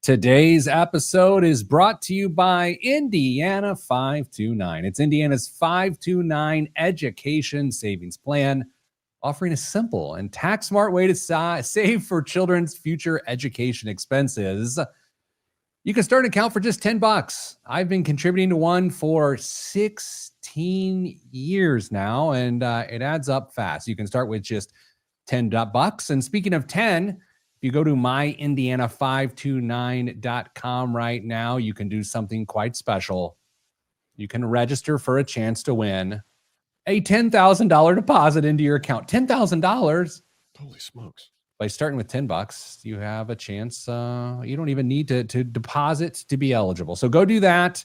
Today's episode is brought to you by Indiana 529. It's Indiana's 529 education savings plan, offering a simple and tax-smart way to save for children's future education expenses. You can start an account for just $10. I've been contributing to one for 16 years now, and it adds up fast. You can start with just $10. And speaking of 10, if you go to myindiana529.com right now, you can do something quite special. You can register for a chance to win a $10,000 deposit into your account. $10,000. Holy smokes. By starting with $10, you have a chance. You don't even need to deposit to be eligible. So go do that.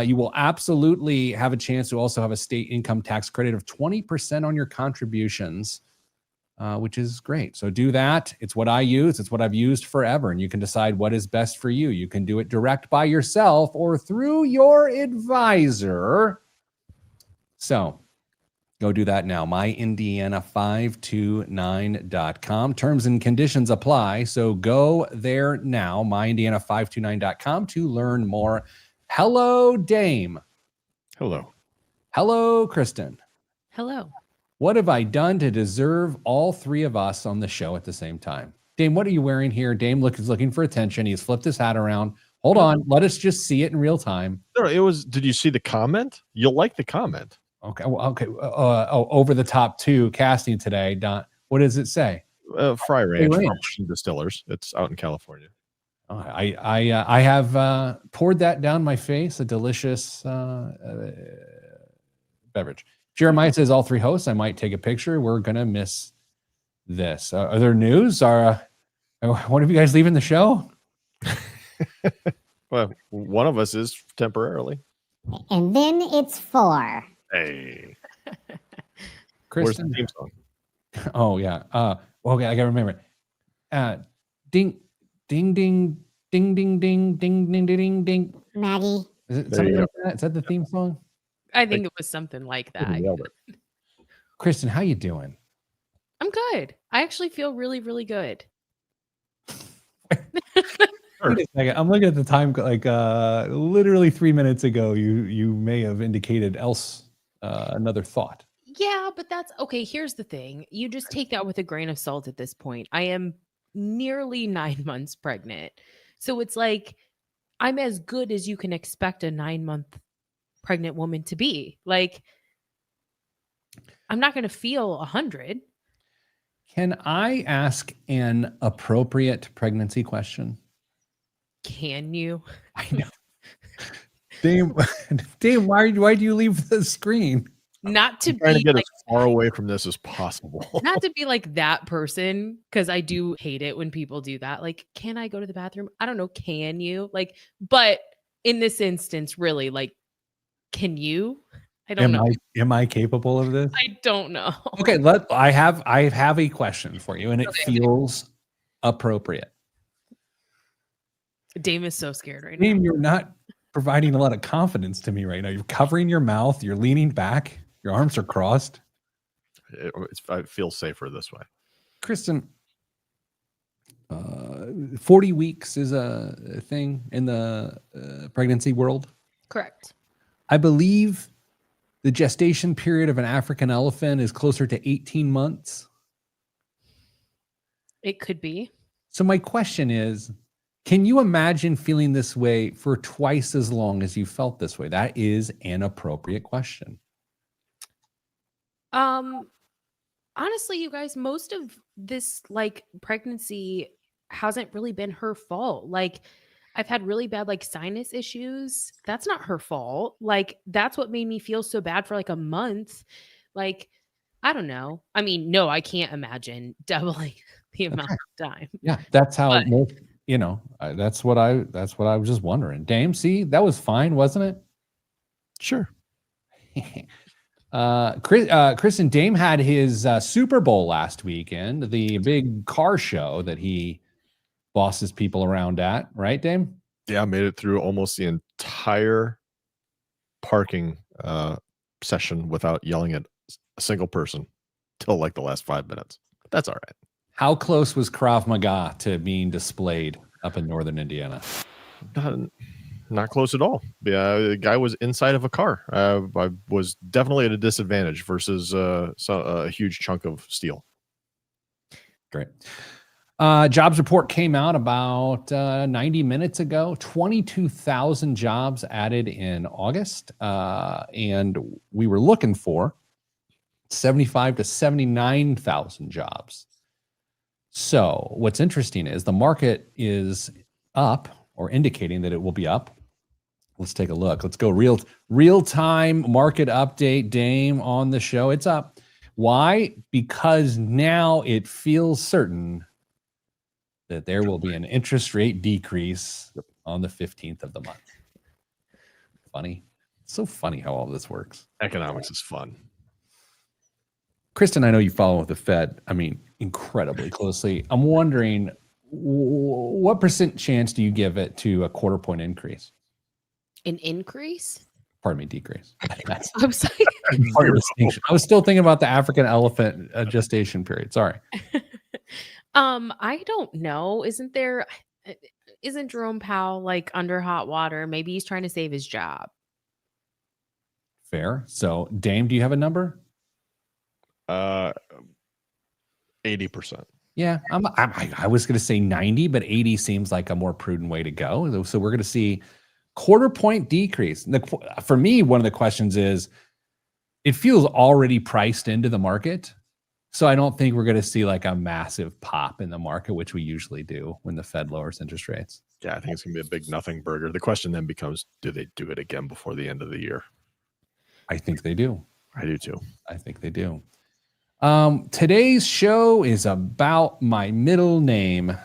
You will absolutely have a chance to also have a state income tax credit of 20% on your contributions, which is great. So do that. It's what I use. It's what I've used forever. And you can decide what is best for you. You can do it direct by yourself or through your advisor. So go do that now. myindiana529.com. Terms and conditions apply. So go there now. myindiana529.com to learn more. Hello, Dame. Hello. Hello, Kristen. Hello. What have I done to deserve all three of us on the show at the same time? Dame, what are you wearing here? Dame is looking for attention. He's flipped his hat around. Hold on. Let us just see it in real time. No, it was. Did you see the comment? You'll like the comment. Okay. Well, okay. Over the top two casting today. Don, what does it say? Fry Ranch from Distillers. It's out in California. Oh, I have poured that down my face. A delicious beverage. Jeremiah says all three hosts. I might take a picture. We're gonna miss this. Are there news? Are one of you guys leaving the show? Well, one of us is temporarily. And then it's 4. Hey, Kristen. where's the theme song? Oh yeah. Okay, I gotta remember. Ding, ding, ding, ding, ding, ding, ding, ding, ding, ding. Maggie. Is it something like that? Is that the theme song? I think it was something like that. Kristen, how you doing? I'm good. I actually feel really, really good. Wait a second. I'm looking at the time. Like literally 3 minutes ago, you may have indicated another thought. Yeah, but that's okay. Here's the thing. You just take that with a grain of salt at this point. I am nearly 9 months pregnant. So it's like I'm as good as you can expect a 9-month pregnant woman to be. Like, I'm not going to feel 100. Can I ask an appropriate pregnancy question? Can you? I know. Dame, why do you leave the screen? Not to trying be to get like, as far away from this as possible. not to be like that person, because I do hate it when people do that. Like, can I go to the bathroom? I don't know. Can you? Like, but in this instance, really, like, can you? I don't know. Am I capable of this? I don't know. Okay, I have a question for you, and it feels appropriate. Dame is so scared right Dame, now. you're not providing a lot of confidence to me right now. You're covering your mouth. You're leaning back. Your arms are crossed. It feels safer this way. Kristen, 40 weeks is a thing in the pregnancy world. Correct. I believe the gestation period of an African elephant is closer to 18 months. It could be. So my question is, can you imagine feeling this way for twice as long as you felt this way? That is an appropriate question. Honestly, you guys, most of this like pregnancy hasn't really been her fault. Like, I've had really bad like sinus issues. That's not her fault. Like, that's what made me feel so bad for like a month. Like, I don't know. I mean, no, I can't imagine doubling the amount of time. Yeah, that's how most, that's what I was just wondering. Dame, see, that was fine, wasn't it? Sure. Chris and Dame had his Super Bowl last weekend, the big car show that he bosses people around at, right, Dame? Yeah, I made it through almost the entire parking session without yelling at a single person till like the last 5 minutes. That's all right. How close was Krav Maga to being displayed up in northern Indiana. Not close at all. Yeah, the guy was inside of a car. I was definitely at a disadvantage versus a huge chunk of steel. Great. Jobs report came out about 90 minutes ago. 22,000 jobs added in August. And we were looking for 75 to 79,000 jobs. So what's interesting is the market is up, or indicating that it will be up. Let's take a look. Let's go real time market update. Dame on the show. It's up. Why? Because now it feels certain that there will be an interest rate decrease on the 15th of the month. Funny. It's so funny how all this works. Economics is fun. Kristen, I know you follow with the Fed, I mean, incredibly closely. I'm wondering, what percent chance do you give it to a quarter point increase? An increase? Pardon me, decrease. That's I'm sorry. part of the distinction. I was still thinking about the African elephant gestation period. Sorry. I don't know. Isn't Jerome Powell like under hot water? Maybe he's trying to save his job. Fair. So, Dame, do you have a number? 80%. Yeah, I was going to say 90, but 80 seems like a more prudent way to go. So we're going to see quarter point decrease. For me, one of the questions is, it feels already priced into the market. So I don't think we're going to see like a massive pop in the market, which we usually do when the Fed lowers interest rates. Yeah, I think it's going to be a big nothing burger. The question then becomes, do they do it again before the end of the year? I think they do. I do too. I think they do. Today's show is about my middle name,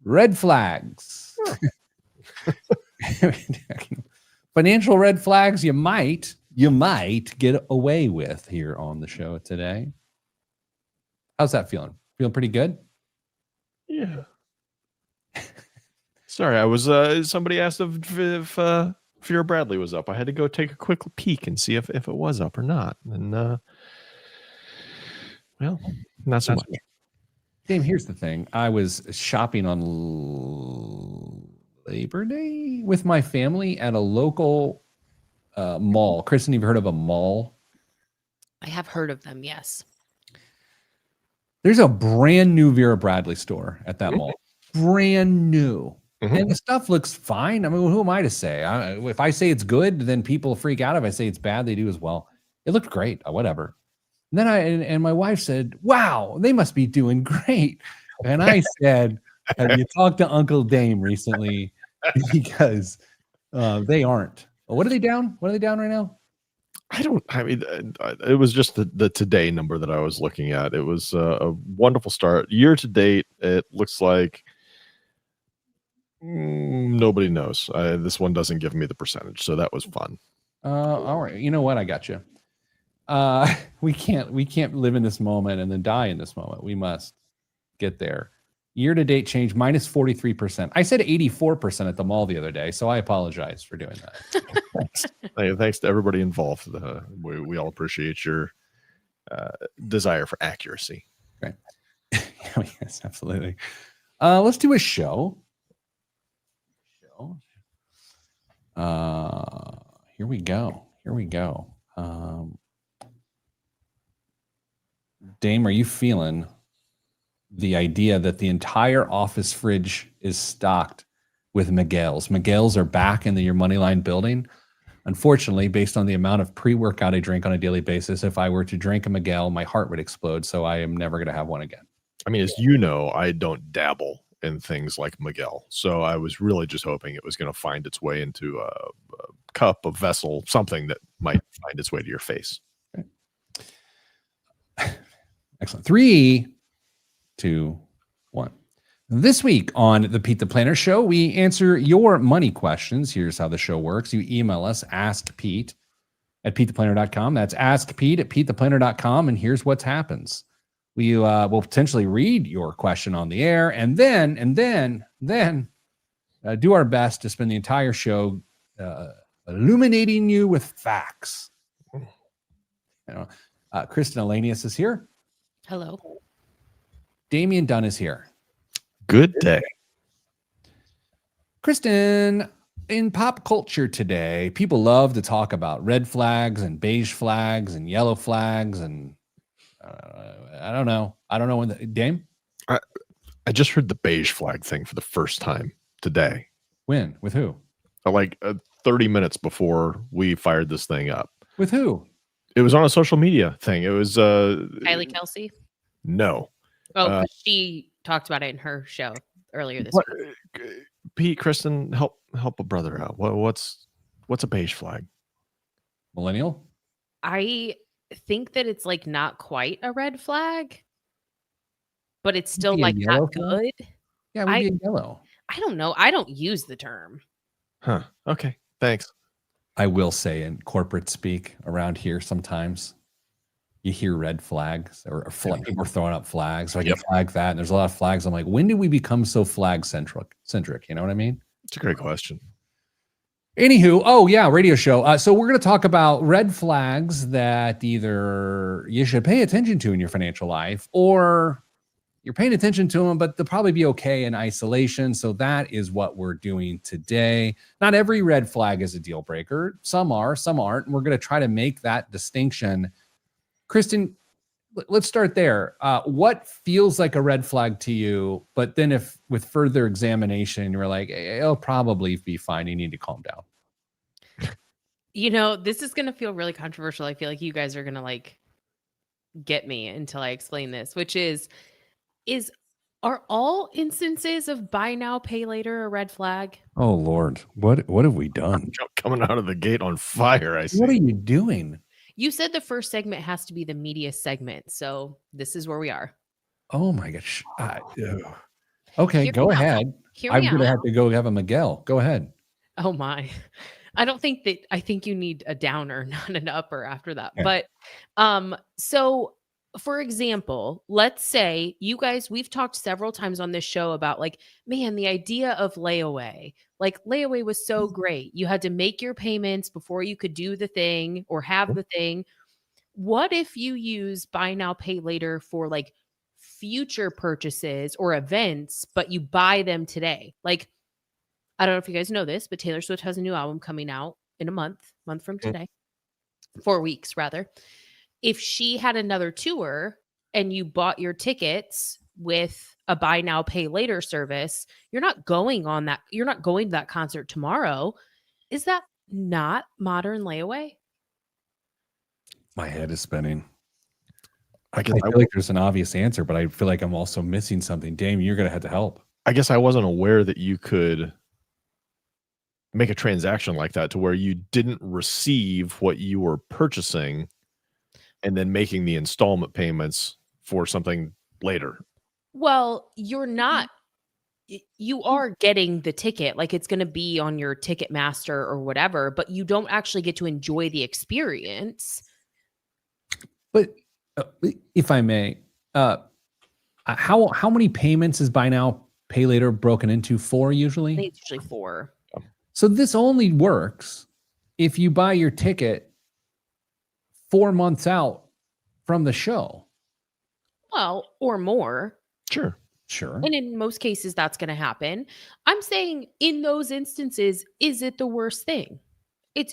red flags. Financial red flags you might get away with here on the show today. How's that feeling? Feeling pretty good? Yeah. Sorry, I was somebody asked if Vera Bradley was up. I had to go take a quick peek and see if it was up or not. And well, not so much. Dave, here's the thing. I was shopping on Labor Day with my family at a local mall. Kristen, have you heard of a mall? I have heard of them, yes. There's a brand new Vera Bradley store at that mall. Brand new. Mm-hmm. And the stuff looks fine. I mean, who am I to say? If I say it's good, then people freak out. If I say it's bad, they do as well. It looked great. Whatever. And then and my wife said, "Wow, they must be doing great." And I said, "Have you talked to Uncle Dame recently?" Because they aren't. What are they down? What are they down right now? It was just the today number that I was looking at. It was a wonderful start. Year to date, it looks like nobody knows. This one doesn't give me the percentage, so that was fun. All right. You know what? I got you. We can't live in this moment and then die in this moment. We must get there. Year to date change minus 43%. I said 84% at the mall the other day, so I apologize for doing that. Thanks to everybody involved. We all appreciate your desire for accuracy. Right. Yes, absolutely. Let's do a show. Here we go. Dame, are you feeling the idea that the entire office fridge is stocked with Miguel's? Miguel's are back in the Your Moneyline building. Unfortunately, based on the amount of pre-workout I drink on a daily basis, if I were to drink a Miguel, my heart would explode. So I am never going to have one again. I mean, as you know, I don't dabble in things like Miguel. So I was really just hoping it was going to find its way into a cup, a vessel, something that might find its way to your face. Okay. Excellent. 3, 2, 1. This week on the Pete the Planner Show, we answer your money questions. Here's how the show works. You email us, askpete@petetheplanner.com. That's askpete@petetheplanner.com. And here's what happens. We will potentially read your question on the air and then do our best to spend the entire show illuminating you with facts. Kristen Elanius is here. Hello. Damian Dunn is here. Good day. Kristen, in pop culture today, people love to talk about red flags and beige flags and yellow flags. And I don't know. When Dame? I just heard the beige flag thing for the first time today. When? With who? Like 30 minutes before we fired this thing up. With who? It was on a social media thing. It was Kylie Kelsey. No. Oh, 'cause she talked about it in her show earlier this What, week. Pete, Kristen, help a brother out. What's a beige flag? Millennial? I think that it's like not quite a red flag, but it's still Maybe a like yellow not flag? good. Yeah, it would be a yellow. I don't know. I don't use the term. Huh. Okay. Thanks. I will say in corporate speak around here, sometimes you hear red flags or people are throwing up flags. So I can flag that. And there's a lot of flags. I'm like, when did we become so flag centric? You know what I mean? It's a great question. Anywho, oh yeah, radio show. So we're going to talk about red flags that either you should pay attention to in your financial life, or you're paying attention to them, but they'll probably be okay in isolation. So that is what we're doing today. Not every red flag is a deal breaker. Some are, some aren't. And we're going to try to make that distinction. Kristen, let's start there. What feels like a red flag to you? But then if with further examination, you're like, it'll probably be fine. You need to calm down. You know, this is going to feel really controversial. I feel like you guys are going to like get me until I explain this, which is are all instances of buy now, pay later a red flag? Oh Lord, what have we done? Coming out of the gate on fire, I see. What are you doing? You said the first segment has to be the media segment, so this is where we are. Oh my gosh. Okay, Hear go me out. ahead. Hear I'm me going to out. have to go have a Miguel. Go ahead. Oh my. I think you need a downer, not an upper after that. Okay. But so for example, let's say you guys, we've talked several times on this show about like, man, the idea of layaway. Like layaway was so great. You had to make your payments before you could do the thing or have the thing. What if you use buy now, pay later for like future purchases or events, but you buy them today? Like, I don't know if you guys know this, but Taylor Swift has a new album coming out in a month from today, 4 weeks rather. If she had another tour and you bought your tickets with a buy now, pay later service, you're not going on that. You're not going to that concert tomorrow. Is that not modern layaway? My head is spinning. I I guess feel like there's an obvious answer, but I feel like I'm also missing something. Dame, you're going to have to help. I guess I wasn't aware that you could make a transaction like that to where you didn't receive what you were purchasing and then making the installment payments for something later. Well, you're not. You are getting the ticket, like it's going to be on your Ticketmaster or whatever, but you don't actually get to enjoy the experience. But if I may, how many payments is buy now, pay later broken into? 4 I usually? think it's usually 4. So this only works if you buy your ticket 4 months out from the show. Well, or more. Sure. And in most cases, that's going to happen. I'm saying in those instances, is it the worst thing?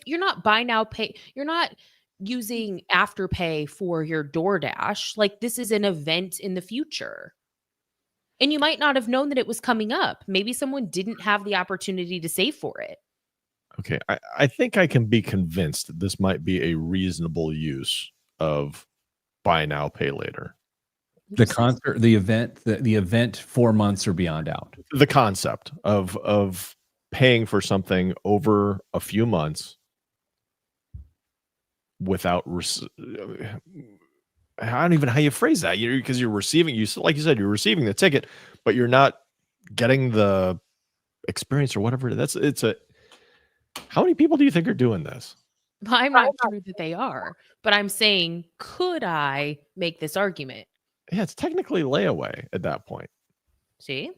You're not buy now, pay. You're not using Afterpay for your DoorDash. Like this is an event in the future. And you might not have known that it was coming up. Maybe someone didn't have the opportunity to save for it. Okay. I think I can be convinced that this might be a reasonable use of buy now, pay later. The concert, the event 4 months or beyond out. The concept of paying for something over a few months without I don't even know how you phrase that. Because you're receiving, like you said, you're receiving the ticket, but you're not getting the experience or whatever. How many people do you think are doing this? I'm not sure that they are, but I'm saying, could I make this argument? Yeah, it's technically layaway at that point. See?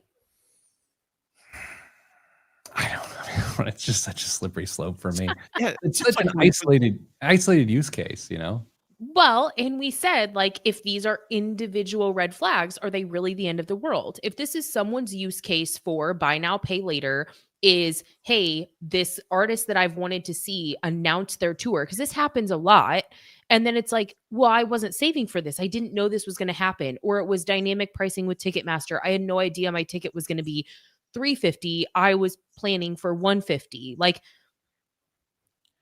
I don't know. It's just such a slippery slope for me. Yeah, It's such an isolated use case, you know? Well, and we said, like, if these are individual red flags, are they really the end of the world? If this is someone's use case for buy now, pay later, is, hey, this artist that I've wanted to see announced their tour, because this happens a lot. And then it's like, well, I wasn't saving for this. I didn't know this was going to happen. Or it was dynamic pricing with Ticketmaster. I had no idea my ticket was going to be $350. I was planning for $150. Like,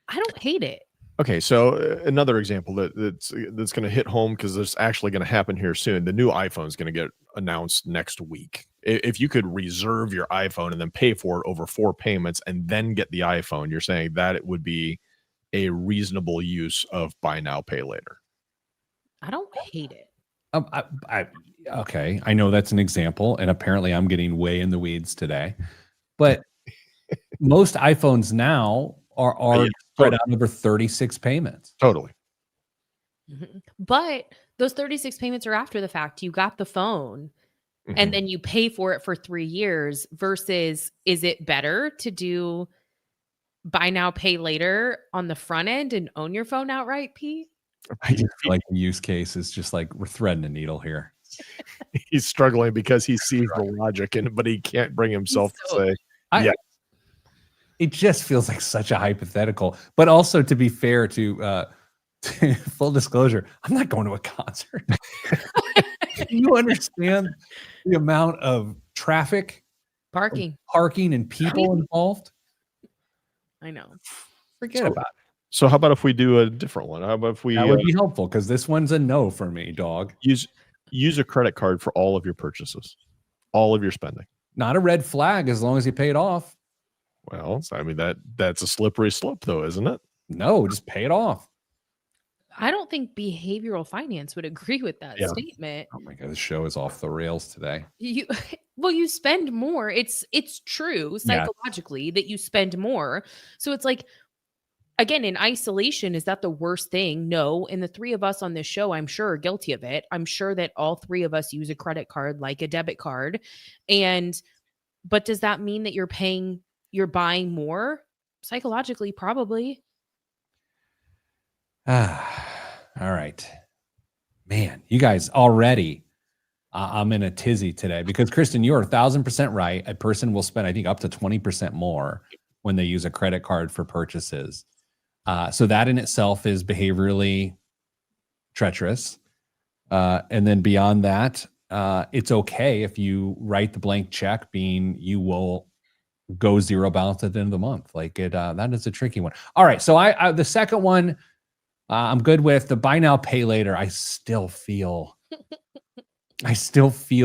I don't hate it. Okay, so another example that's going to hit home because it's actually going to happen here soon. The new iPhone is going to get announced next week. If you could reserve your iPhone and then pay for it over 4 payments and then get the iPhone, you're saying that it would be a reasonable use of buy now, pay later. I don't hate it. Okay, I know that's an example, and apparently I'm getting way in the weeds today. But most iPhones now are Yeah, spread totally. out over 36 payments. Totally. Mhm. But those 36 payments are after the fact. You got the phone Mhm. and then you pay for it for 3 years versus, is it better to do buy now, pay later on the front end and own your phone outright, P? I just feel like the use case is just like we're threading a needle here. He's struggling because he sees the logic but he can't bring himself so- to say, I- yeah. It just feels like such a hypothetical. But also, to be fair to full disclosure, I'm not going to a concert. You understand the amount of traffic, Parking. parking, and people involved? I know. Forget So- about it. So how about if we do a different one? How about if we That would be helpful because this one's a no for me, dog. use a credit card for all of your purchases, all of your spending? Not a red flag as long as you pay it off. Well, I mean that's a slippery slope, though, isn't it? No, just pay it off. I don't think behavioral finance would agree with that Yeah. statement. Oh my god, this show is off the rails today. You you spend more. It's true Yeah. psychologically that you spend more. So it's like, again, in isolation, is that the worst thing? No. And the 3 of us on this show, I'm sure, are guilty of it. I'm sure that all 3 of us use a credit card like a debit card. But does that mean that you're buying more? Psychologically, probably. All right. Man, you guys already, I'm in a tizzy today because Kristen, you're 1,000% right. A person will spend, I think, up to 20% more when they use a credit card for purchases. So that in itself is behaviorally treacherous. And then beyond that, it's okay if you write the blank check, being you will go zero balance at the end of the month. Like that is a tricky one. All right. So I the second one, I'm good with. The buy now, pay later. I still feel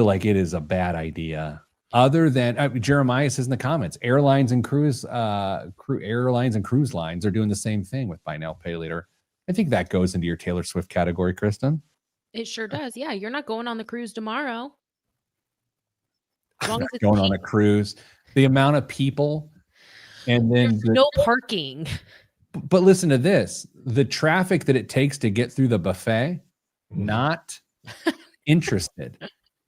like it is a bad idea. Other than Jeremiah says in the comments, airlines and cruise lines are doing the same thing with buy now, pay later. I think that goes into your Taylor Swift category, Kristen. It sure does. Yeah, you're not going on the cruise tomorrow. As I'm long not as it's going on cheap. a cruise. The amount of people, and then There's no parking. but listen to this: the traffic that it takes to get through the buffet. Not interested.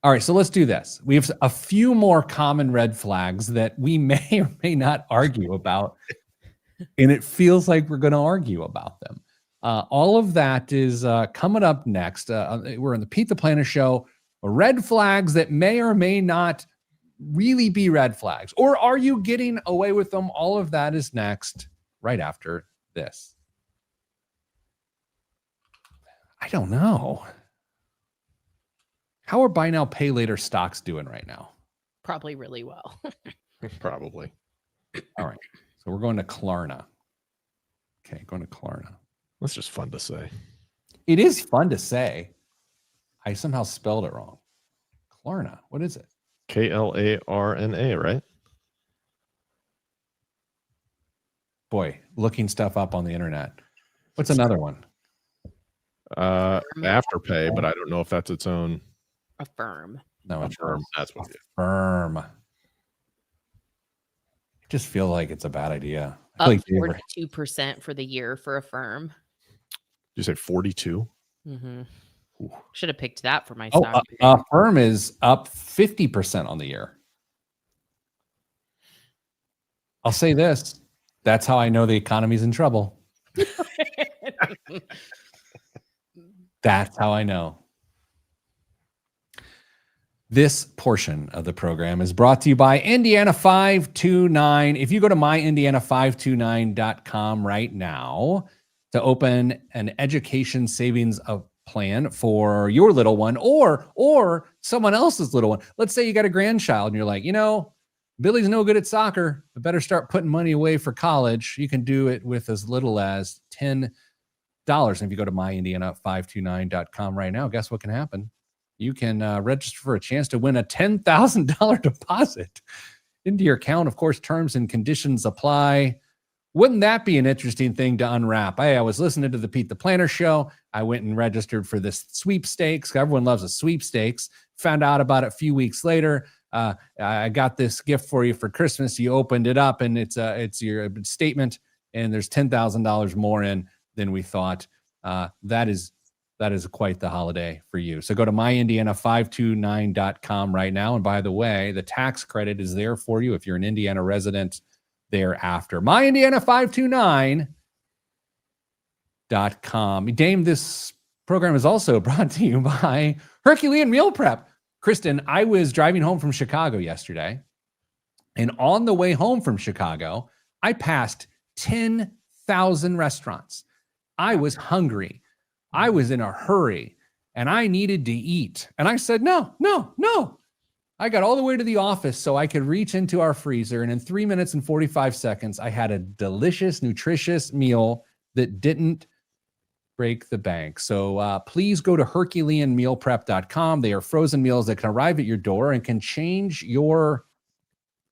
All right, so let's do this. We have a few more common red flags that we may or may not argue about, and it feels like we're going to argue about them. All of that is coming up next. We're on the Pete the Planner Show. Red flags that may or may not really be red flags, or are you getting away with them? All of that is next, right after this. I don't know. How are buy now, pay later stocks doing right now? Probably really well. Probably. All right. So we're going to Klarna. Okay, going to Klarna. That's just fun to say. It is fun to say. I somehow spelled it wrong. Klarna. What is it? Klarna, right? Boy, looking stuff up on the internet. What's another one? Afterpay, but I don't know if that's its own Affirm. No, it's firm. That's what it is. Firm. I just feel like it's a bad idea. I Up feel like 42% for the year for Affirm. Did you say 42? Mm-hmm. Ooh. Should have picked that for my Oh, stock. pick. Firm is up 50% on the year. I'll say this. That's how I know the economy's in trouble. That's how I know. This portion of the program is brought to you by Indiana 529. If you go to myindiana529.com right now to open an education savings plan for your little one or someone else's little one. Let's say you got a grandchild and you're like, Billy's no good at soccer, but better start putting money away for college. You can do it with as little as $10. And if you go to myindiana529.com right now, guess what can happen? You can register for a chance to win a $10,000 deposit into your account. Of course, terms and conditions apply. Wouldn't that be an interesting thing to unwrap? I was listening to the Pete the Planner show. I went and registered for this sweepstakes. Everyone loves a sweepstakes. Found out about it a few weeks later. I got this gift for you for Christmas. You opened it up, and it's your statement, and there's $10,000 more in than we thought. That is quite the holiday for you. So go to myindiana529.com right now. And by the way, the tax credit is there for you if you're an Indiana resident thereafter. myindiana529.com. Dame, this program is also brought to you by Herculean Meal Prep. Kristen, I was driving home from Chicago yesterday, and on the way home from Chicago, I passed 10,000 restaurants. I was hungry. I was in a hurry, and I needed to eat. And I said, no. I got all the way to the office so I could reach into our freezer, and in 3 minutes and 45 seconds, I had a delicious, nutritious meal that didn't break the bank. So please go to HerculeanMealPrep.com. They are frozen meals that can arrive at your door and can change your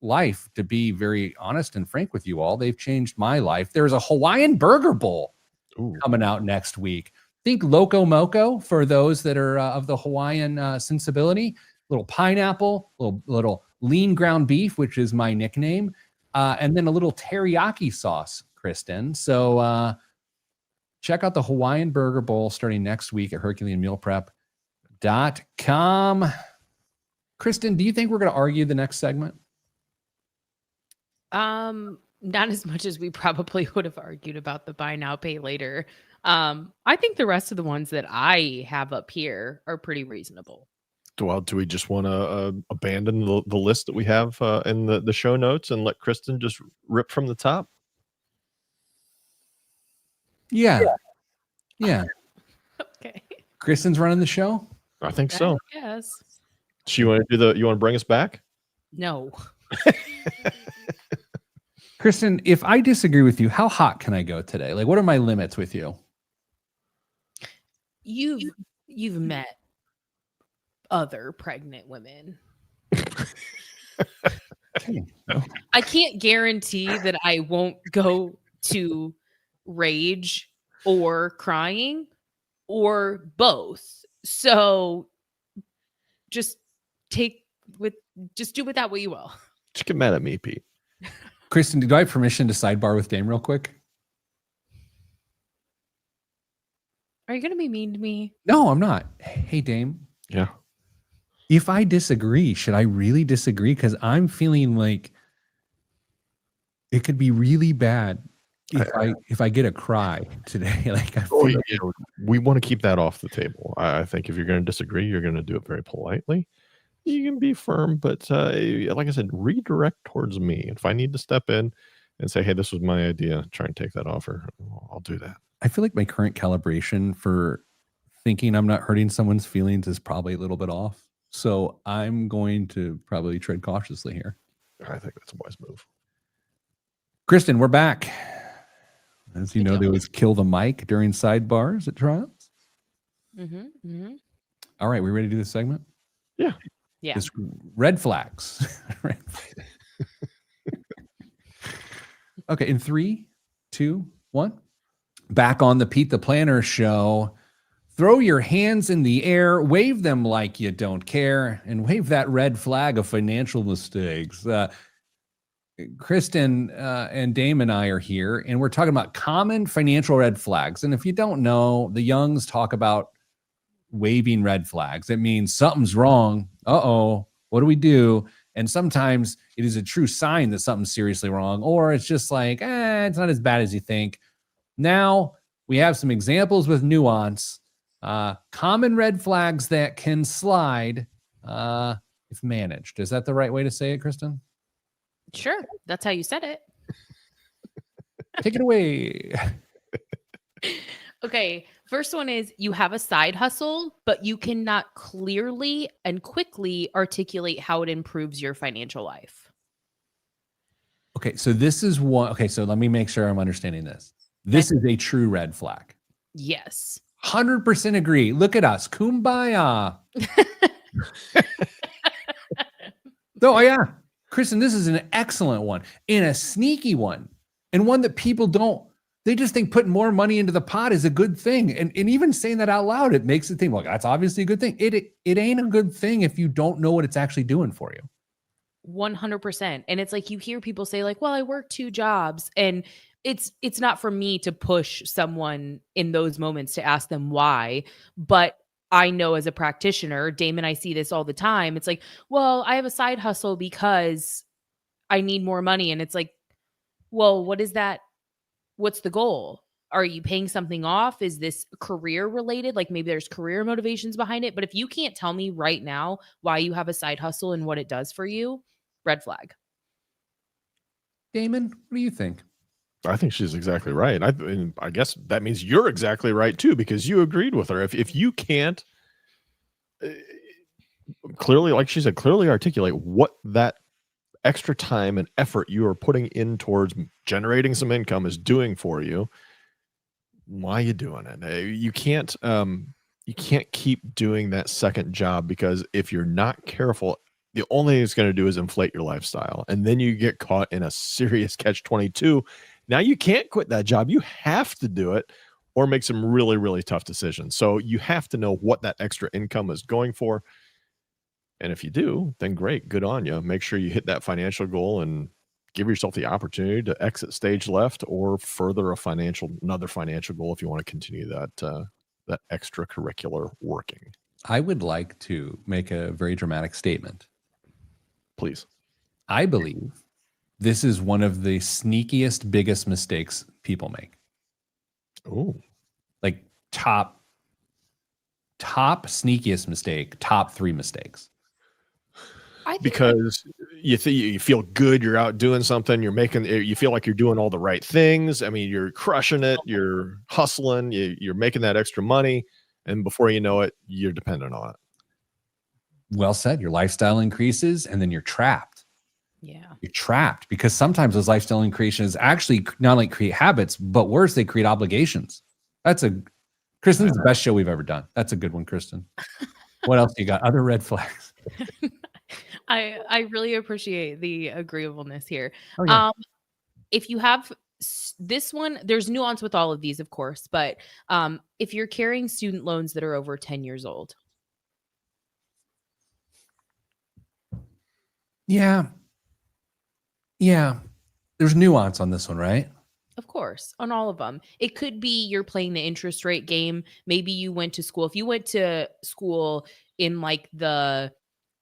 life. To be very honest and frank with you all, they've changed my life. There's a Hawaiian Burger Bowl coming out next week. Think Loco Moco for those that are of the Hawaiian sensibility. Little pineapple, little lean ground beef, which is my nickname, and then a little teriyaki sauce, Kristen. So check out the Hawaiian Burger Bowl starting next week at HerculeanMealPrep.com. Kristen, do you think we're going to argue the next segment? Not as much as we probably would have argued about the buy now, pay later. I think the rest of the ones that I have up here are pretty reasonable. Well, do we just want to abandon the list that we have in the show notes and let Kristen just rip from the top? Yeah. Okay. Kristen's running the show? I think so. Yes. You want to bring us back? No. Kristen, if I disagree with you, how hot can I go today? Like, what are my limits with you? You've met other pregnant women. Okay. I can't guarantee that I won't go to rage or crying or both. So just do with that what you will. Just get mad at me, Pete. Kristen, do I have permission to sidebar with Dame real quick? Are you going to be mean to me? No, I'm not. Hey, Dame. Yeah. If I disagree, should I really disagree? Because I'm feeling like it could be really bad if I get a cry today. Like we want to keep that off the table. I think if you're going to disagree, you're going to do it very politely. You can be firm, but like I said, redirect towards me. If I need to step in and say, hey, this was my idea, try and take that offer, I'll do that. I feel like my current calibration for thinking I'm not hurting someone's feelings is probably a little bit off. So I'm going to probably tread cautiously here. I think that's a wise move. Kristen, we're back. As you know, there was kill the mic during sidebars at trials. Mm-hmm. All right, we ready to do this segment? Yeah. It's red flags. Okay, in 3, 2, 1. Back on the Pete the Planner show. Throw your hands in the air, wave them like you don't care, and wave that red flag of financial mistakes. Kristen and Dame and I are here, and we're talking about common financial red flags. And if you don't know, the Youngs talk about waving red flags. It means something's wrong. Uh-oh, what do we do? And sometimes it is a true sign that something's seriously wrong, or it's just like, it's not as bad as you think. Now we have some examples with nuance. Common red flags that can slide if managed. Is that the right way to say it, Kristen? Sure. That's how you said it. Take it away. Okay. First one is you have a side hustle, but you cannot clearly and quickly articulate how it improves your financial life. Okay, so this is one. Okay, so let me make sure I'm understanding this. This is a true red flag. Yes. 100% agree. Look at us. Kumbaya. Oh, yeah. Kristen, this is an excellent one and a sneaky one, and one that people don't. They just think putting more money into the pot is a good thing. And even saying that out loud, it makes it think, well, that's obviously a good thing. It ain't a good thing if you don't know what it's actually doing for you. 100%. And it's like you hear people say like, well, I work 2 jobs, and it's not for me to push someone in those moments to ask them why, but I know as a practitioner, Damon, I see this all the time. It's like, well, I have a side hustle because I need more money. And it's like, well, what is that? What's the goal? Are you paying something off? Is this career related? Like maybe there's career motivations behind it. But if you can't tell me right now why you have a side hustle and what it does for you, red flag. Damon, what do you think? I think she's exactly right. And I guess that means you're exactly right too, because you agreed with her. If you can't clearly, like she said, clearly articulate what that extra time and effort you are putting in towards generating some income is doing for you, why are you doing it? You can't keep doing that second job, because if you're not careful, the only thing it's going to do is inflate your lifestyle, and then you get caught in a serious catch-22. Now you can't quit that job. You have to do it or make some really, really tough decisions. So you have to know what that extra income is going for. And if you do, then great, good on you. Make sure you hit that financial goal and give yourself the opportunity to exit stage left or further another financial goal if you want to continue that extracurricular working. I would like to make a very dramatic statement. Please. I believe this is one of the sneakiest, biggest mistakes people make. Oh, Like top sneakiest mistake, top 3 mistakes. because you feel good, you're out doing something, you feel like you're doing all the right things. I mean, you're crushing it, you're hustling, you're making that extra money, and before you know it, you're dependent on it. Well said. Your lifestyle increases, and then you're trapped. Yeah. You're trapped because sometimes those lifestyle increases actually not only create habits, but worse, they create obligations. Kristen, this is the best show we've ever done. That's a good one, Kristen. What else you got? Other red flags? I really appreciate the agreeableness here. Oh, yeah. If you have this one, there's nuance with all of these, of course, but if you're carrying student loans that are over 10 years old. Yeah. There's nuance on this one, right? Of course, on all of them. It could be you're playing the interest rate game. Maybe you went to school. If you went to school in like the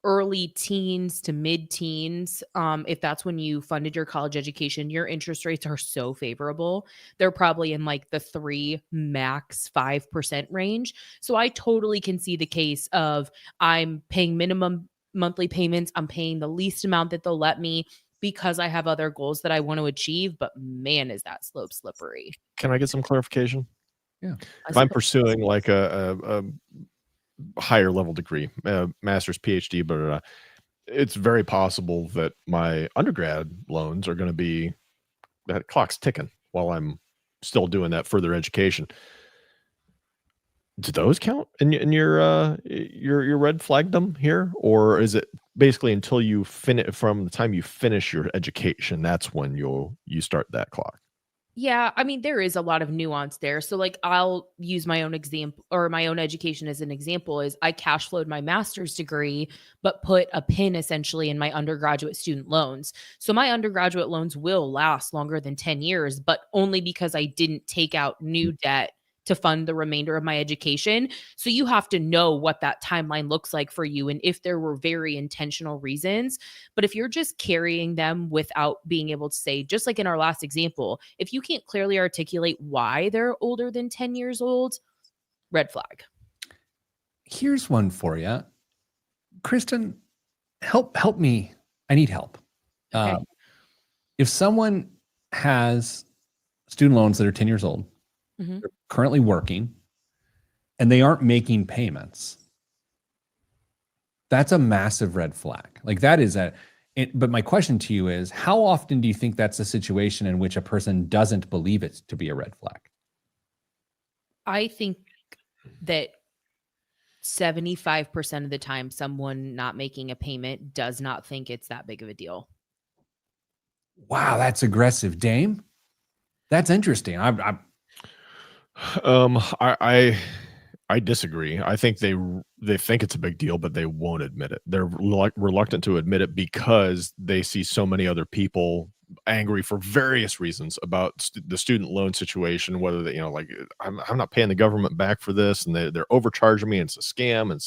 early teens to mid-teens, if that's when you funded your college education, your interest rates are so favorable. They're probably in like the 3 max 5% range. So I totally can see the case of I'm paying minimum monthly payments. I'm paying the least amount that they'll let me because I have other goals that I want to achieve. But man, is that slope slippery. Can I get some clarification? Yeah. If I'm pursuing like a higher level degree, master's, PhD, but it's very possible that my undergrad loans are going to be, that clock's ticking while I'm still doing that further education. Do those count in your red flagdom here, or is it basically until you finish, from the time you finish your education, that's when you start that clock? Yeah, I mean, there is a lot of nuance there. So like I'll use my own example or my own education as an example is I cash flowed my master's degree, but put a pin essentially in my undergraduate student loans. So my undergraduate loans will last longer than 10 years, but only because I didn't take out new debt to fund the remainder of my education. So you have to know what that timeline looks like for you and if there were very intentional reasons. But if you're just carrying them without being able to say, just like in our last example, if you can't clearly articulate why they're older than 10 years old, red flag. Here's one for you. Kristen, help me. I need help. Okay. If someone has student loans that are 10 years old, Mhm. they're currently working, and they aren't making payments, that's a massive red flag. Like that is but my question to you is, how often do you think that's a situation in which a person doesn't believe it to be a red flag? I think that 75% of the time, someone not making a payment does not think it's that big of a deal. Wow, that's aggressive, Dame. That's interesting. I disagree. I think they think it's a big deal, but they won't admit it. They're reluctant to admit it because they see so many other people angry for various reasons about the student loan situation. Whether they, like I'm not paying the government back for this, and they're overcharging me, and it's a scam, and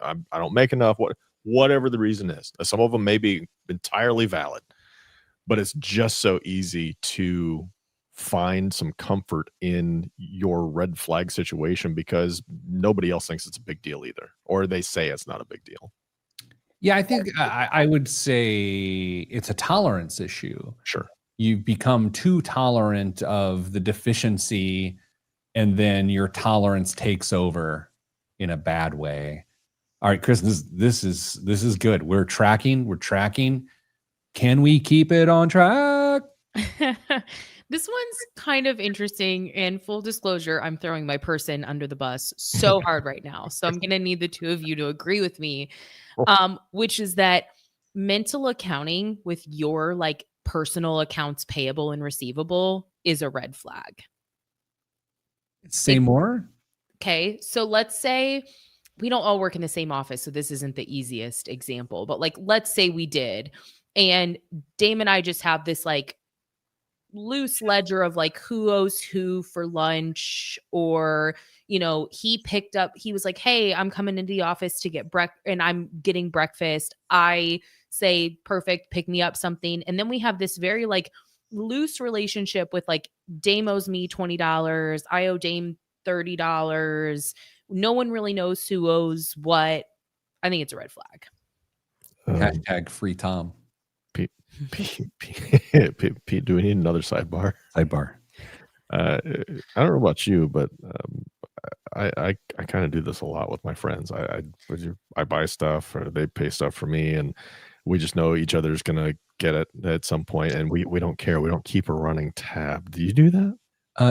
I don't make enough. Whatever the reason is, some of them may be entirely valid, but it's just so easy to find some comfort in your red flag situation because nobody else thinks it's a big deal either, or they say it's not a big deal. Yeah, I think I would say it's a tolerance issue. Sure. You become too tolerant of the deficiency, and then your tolerance takes over in a bad way. All right, Chris, this is good. We're tracking. Can we keep it on track? This one's kind of interesting, and full disclosure, I'm throwing my person under the bus so hard right now. So I'm going to need the two of you to agree with me, which is that mental accounting with your like personal accounts payable and receivable is a red flag. Say more. Okay. So let's say we don't all work in the same office. So this isn't the easiest example, but like, let's say we did. And Dame and I just have this like loose ledger of like who owes who for lunch, or he was like, hey, I'm coming into the office to get and I'm getting breakfast. I say, perfect, pick me up something. And then we have this very like loose relationship with like Dame owes me $20, I owe Dame $30. No one really knows who owes what. I think it's a red flag. Hashtag free Tom. Pete, do we need another sidebar? I don't know about you, but I kind of do this a lot with my friends. I buy stuff, or they pay stuff for me, and we just know each other's gonna get it at some point, and we don't care. We don't keep a running tab. Do you do that?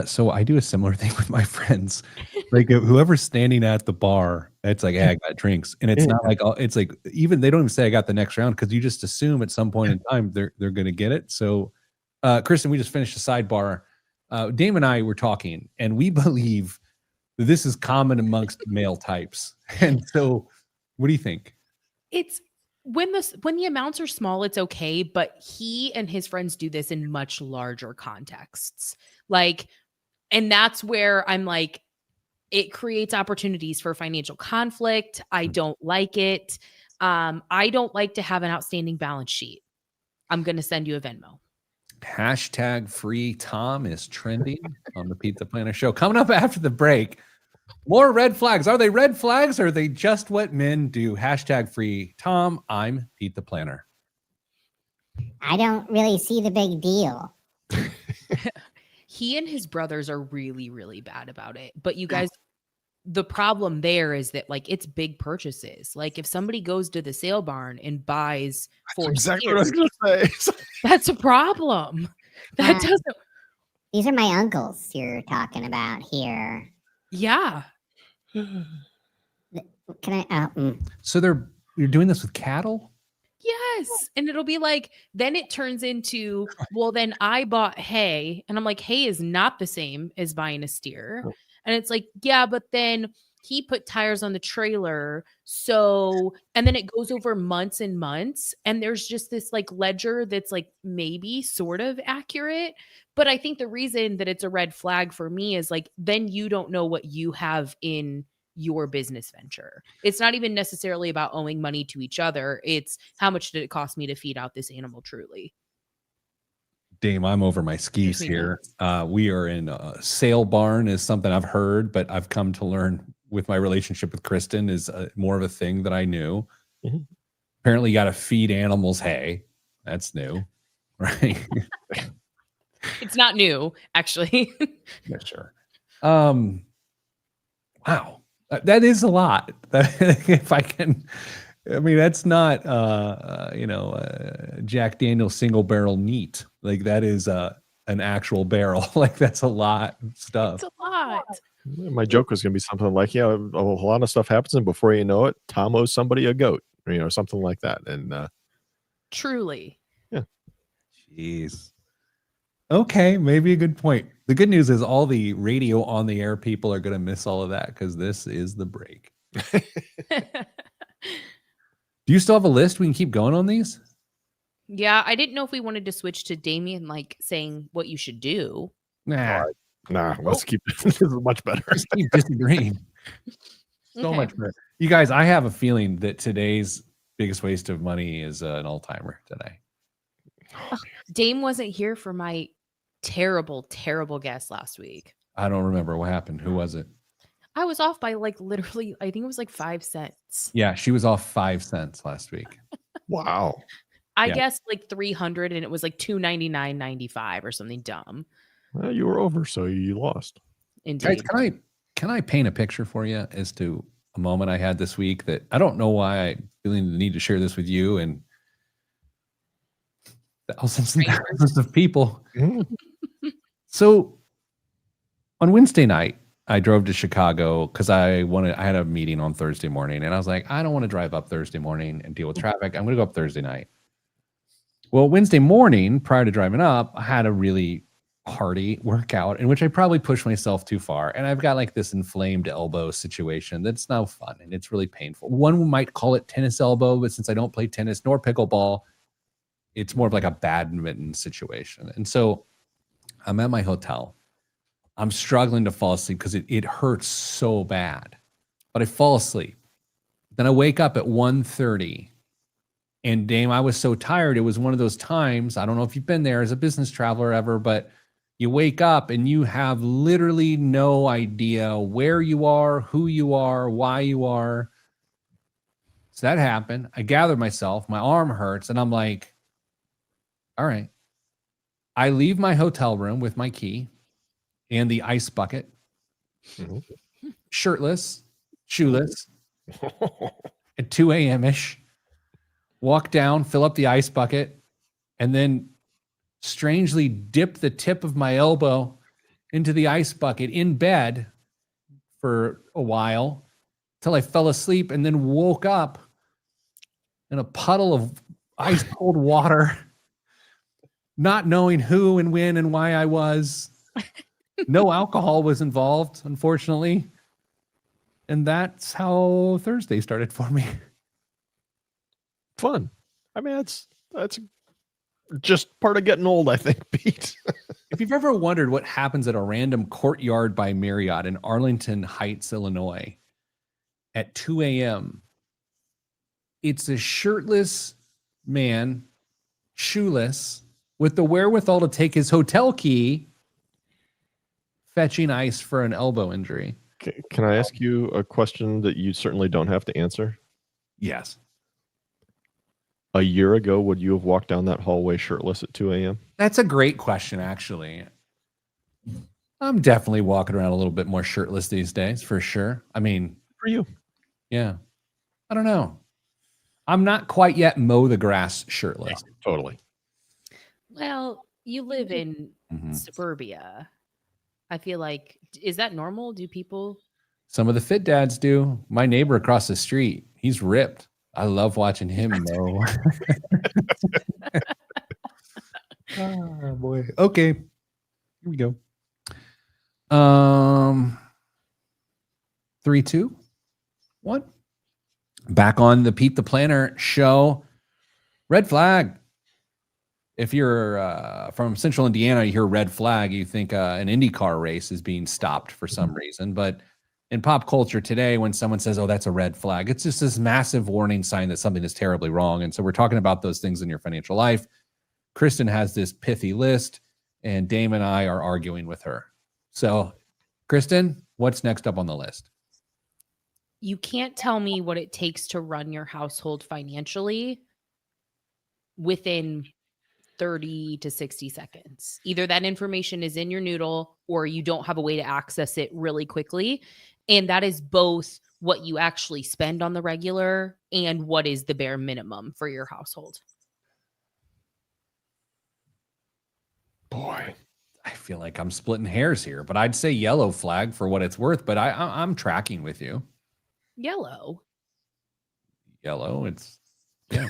So I do a similar thing with my friends. Like whoever's standing at the bar, it's like, hey, I got drinks, and it's not like it's like even they don't even say I got the next round, because you just assume at some point in time they're going to get it. So, Kristen, we just finished a sidebar. Dame and I were talking, and we believe that this is common amongst male types. And so, what do you think? It's when the amounts are small, it's okay, but he and his friends do this in much larger contexts. Like, and that's where I'm like, it creates opportunities for financial conflict. I don't like it. I don't like to have an outstanding balance sheet. I'm going to send you a Venmo. Hashtag free Tom is trending on the Pizza Planner Show. Coming up after the break, more red flags. Are they red flags, or are they just what men do? Hashtag free Tom. I'm Pete the Planner. I don't really see the big deal. He and his brothers are really, really bad about it. But you guys, the problem there is that like it's big purchases. Like if somebody goes to the sale barn and buys four exactly what I was steers, going to say. that's a problem. That doesn't. These are my uncles you're talking about here. Yeah. Can I? So you're doing this with cattle? Yes. And it'll be like, then it turns into, well, then I bought hay. And I'm like, hay is not the same as buying a steer. And it's like, yeah, but then he put tires on the trailer. So, and then it goes over months and months. And there's just this like ledger that's like maybe sort of accurate. But I think the reason that it's a red flag for me is like, then you don't know what you have in your business venture. It's not even necessarily about owing money to each other. It's how much did it cost me to feed out this animal truly? Dame, I'm over my skis here. We are in a sale barn is something I've heard, but I've come to learn with my relationship with Kristen is more of a thing that I knew. Mhm. Apparently, you got to feed animals hay. That's new, right? It's not new, actually. Yeah, sure. Wow, that is a lot. If I can, I mean, that's not Jack Daniel's single barrel neat. Like that is an actual barrel. Like that's a lot of stuff. It's a lot. My joke was going to be something like, yeah, a lot of stuff happens, and before you know it, Tom owes somebody a goat, or something like that. And Truly. Jeez. Okay, maybe a good point. The good news is all the radio on the air people are going to miss all of that because this is the break. Do you still have a list? We can keep going on these? Yeah, I didn't know if we wanted to switch to Damien like saying what you should do. Nah, let's keep this is much better. just keep disagreeing. So Okay. much better. You guys, I have a feeling that today's biggest waste of money is an all-timer today. Dame wasn't here for my terrible, terrible guess last week. I don't remember what happened. Who was it? I was off by like literally, I think it was like 5 cents. Yeah, she was off 5 cents last week. Wow. I Yeah. guessed like 300 and it was like 299.95 or something dumb. Well, you were over, so you lost. Indeed. Guys, can I paint a picture for you as to a moment I had this week that I don't know why I feeling the need to share this with you and thousands and thousands of people. So on Wednesday night, I drove to Chicago because I had a meeting on Thursday morning, and I was like, I don't want to drive up Thursday morning and deal with traffic. I'm going to go up Thursday night. Well, Wednesday morning, prior to driving up, I had a really hearty workout in which I probably pushed myself too far. And I've got like this inflamed elbow situation that's no fun and it's really painful. One might call it tennis elbow, but since I don't play tennis nor pickleball, it's more of like a badminton situation. And so I'm at my hotel. I'm struggling to fall asleep because it hurts so bad. But I fall asleep. Then I wake up at 1:30. And Dame, I was so tired. It was one of those times, I don't know if you've been there as a business traveler ever, but you wake up and you have literally no idea where you are, who you are, why you are. So that happened. I gathered myself. My arm hurts. And I'm like, all right. I leave my hotel room with my key and the ice bucket, shirtless, shoeless, at 2 a.m.-ish. Walk down, fill up the ice bucket, and then strangely dip the tip of my elbow into the ice bucket in bed for a while till I fell asleep and then woke up in a puddle of ice cold water, not knowing who and when and why I was. No alcohol was involved, unfortunately. And that's how Thursday started for me. Fun. I mean, that's just part of getting old, I think, Pete. If you've ever wondered what happens at a random Courtyard by Marriott in Arlington Heights, Illinois, at 2 a.m., it's a shirtless man, shoeless, with the wherewithal to take his hotel key, fetching ice for an elbow injury. Can I ask you a question that you certainly don't have to answer? Yes. A year ago, would you have walked down that hallway shirtless at 2 a.m.? That's a great question, actually. I'm definitely walking around a little bit more shirtless these days, for sure. I mean, For you. yeah. I don't know. I'm not quite yet mow the grass shirtless. Yeah, totally. Well, you live in Mhm. suburbia. I feel like, is that normal? Do people? Some of the fit dads do. My neighbor across the street, he's ripped. I love watching him mow. Oh boy. Okay. Here we go. 3, 2, 1. Back on the Pete the Planner show. Red flag. If you're from Central Indiana, you hear red flag, you think an IndyCar race is being stopped for some reason. But in pop culture today, when someone says, oh, that's a red flag, it's just this massive warning sign that something is terribly wrong. And so we're talking about those things in your financial life. Kristen has this pithy list, and Dame and I are arguing with her. So, Kristen, what's next up on the list? You can't tell me what it takes to run your household financially within 30 to 60 seconds. Either that information is in your noodle or you don't have a way to access it really quickly. And that is both what you actually spend on the regular and what is the bare minimum for your household. Boy, I feel like I'm splitting hairs here, but I'd say yellow flag for what it's worth. But I'm tracking with you. Yellow. It's yeah.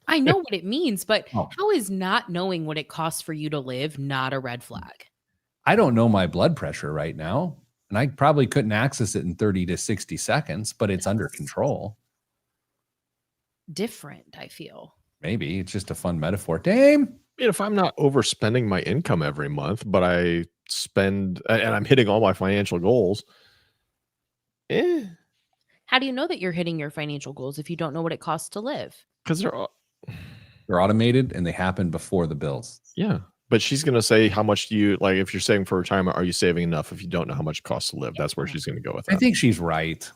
I know what it means, but Oh. how is not knowing what it costs for you to live not a red flag? I don't know my blood pressure right now, and I probably couldn't access it in 30 to 60 seconds, but it's under control. Different, I feel. Maybe it's just a fun metaphor. Dame. if I'm not overspending my income every month, but I spend and I'm hitting all my financial goals, How do you know that you're hitting your financial goals if you don't know what it costs to live? because They're automated and they happen before the bills. yeah. But she's going to say, how much do you, like, if you're saving for retirement, are you saving enough if you don't know how much it costs to live? That's where she's going to go with that. I think she's right.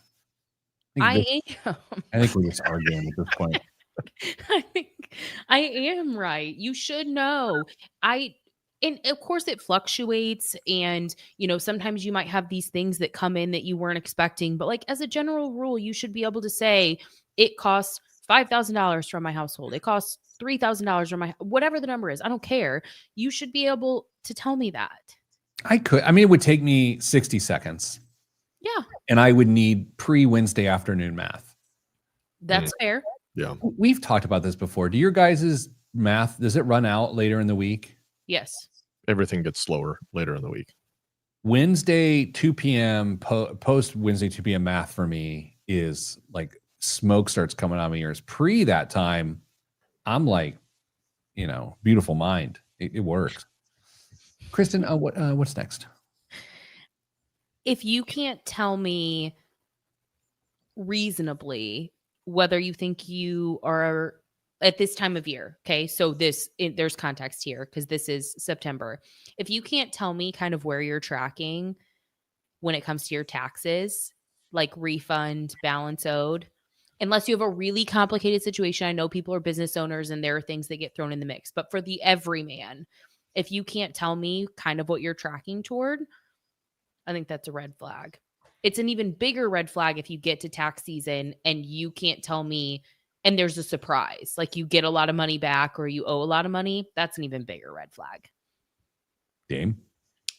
I am. I think we're just arguing at this point. I am right. You should know. And of course it fluctuates, and sometimes you might have these things that come in that you weren't expecting, but like as a general rule, you should be able to say it costs $5,000 from my household. It costs $3,000 from my, whatever the number is. I don't care. You should be able to tell me that. It would take me 60 seconds. Yeah, And I would need pre-Wednesday afternoon math. that's fair. Yeah. We've talked about this before. Do your guys' math, does it run out later in the week? Yes. Everything gets slower later in the week. Wednesday, 2 p.m., post Wednesday, 2 p.m. math for me is like smoke starts coming out of my ears. Pre that time, I'm like, beautiful mind. It works. Kristen, what's next? If you can't tell me reasonably whether you think you are at this time of year, okay, so there's context here because this is September. If you can't tell me kind of where you're tracking when it comes to your taxes, like refund, balance owed, unless you have a really complicated situation, I know people are business owners and there are things that get thrown in the mix, but for the everyman, if you can't tell me kind of what you're tracking toward, I think that's a red flag. It's an even bigger red flag if you get to tax season and you can't tell me and there's a surprise, like you get a lot of money back or you owe a lot of money. That's an even bigger red flag. Dame?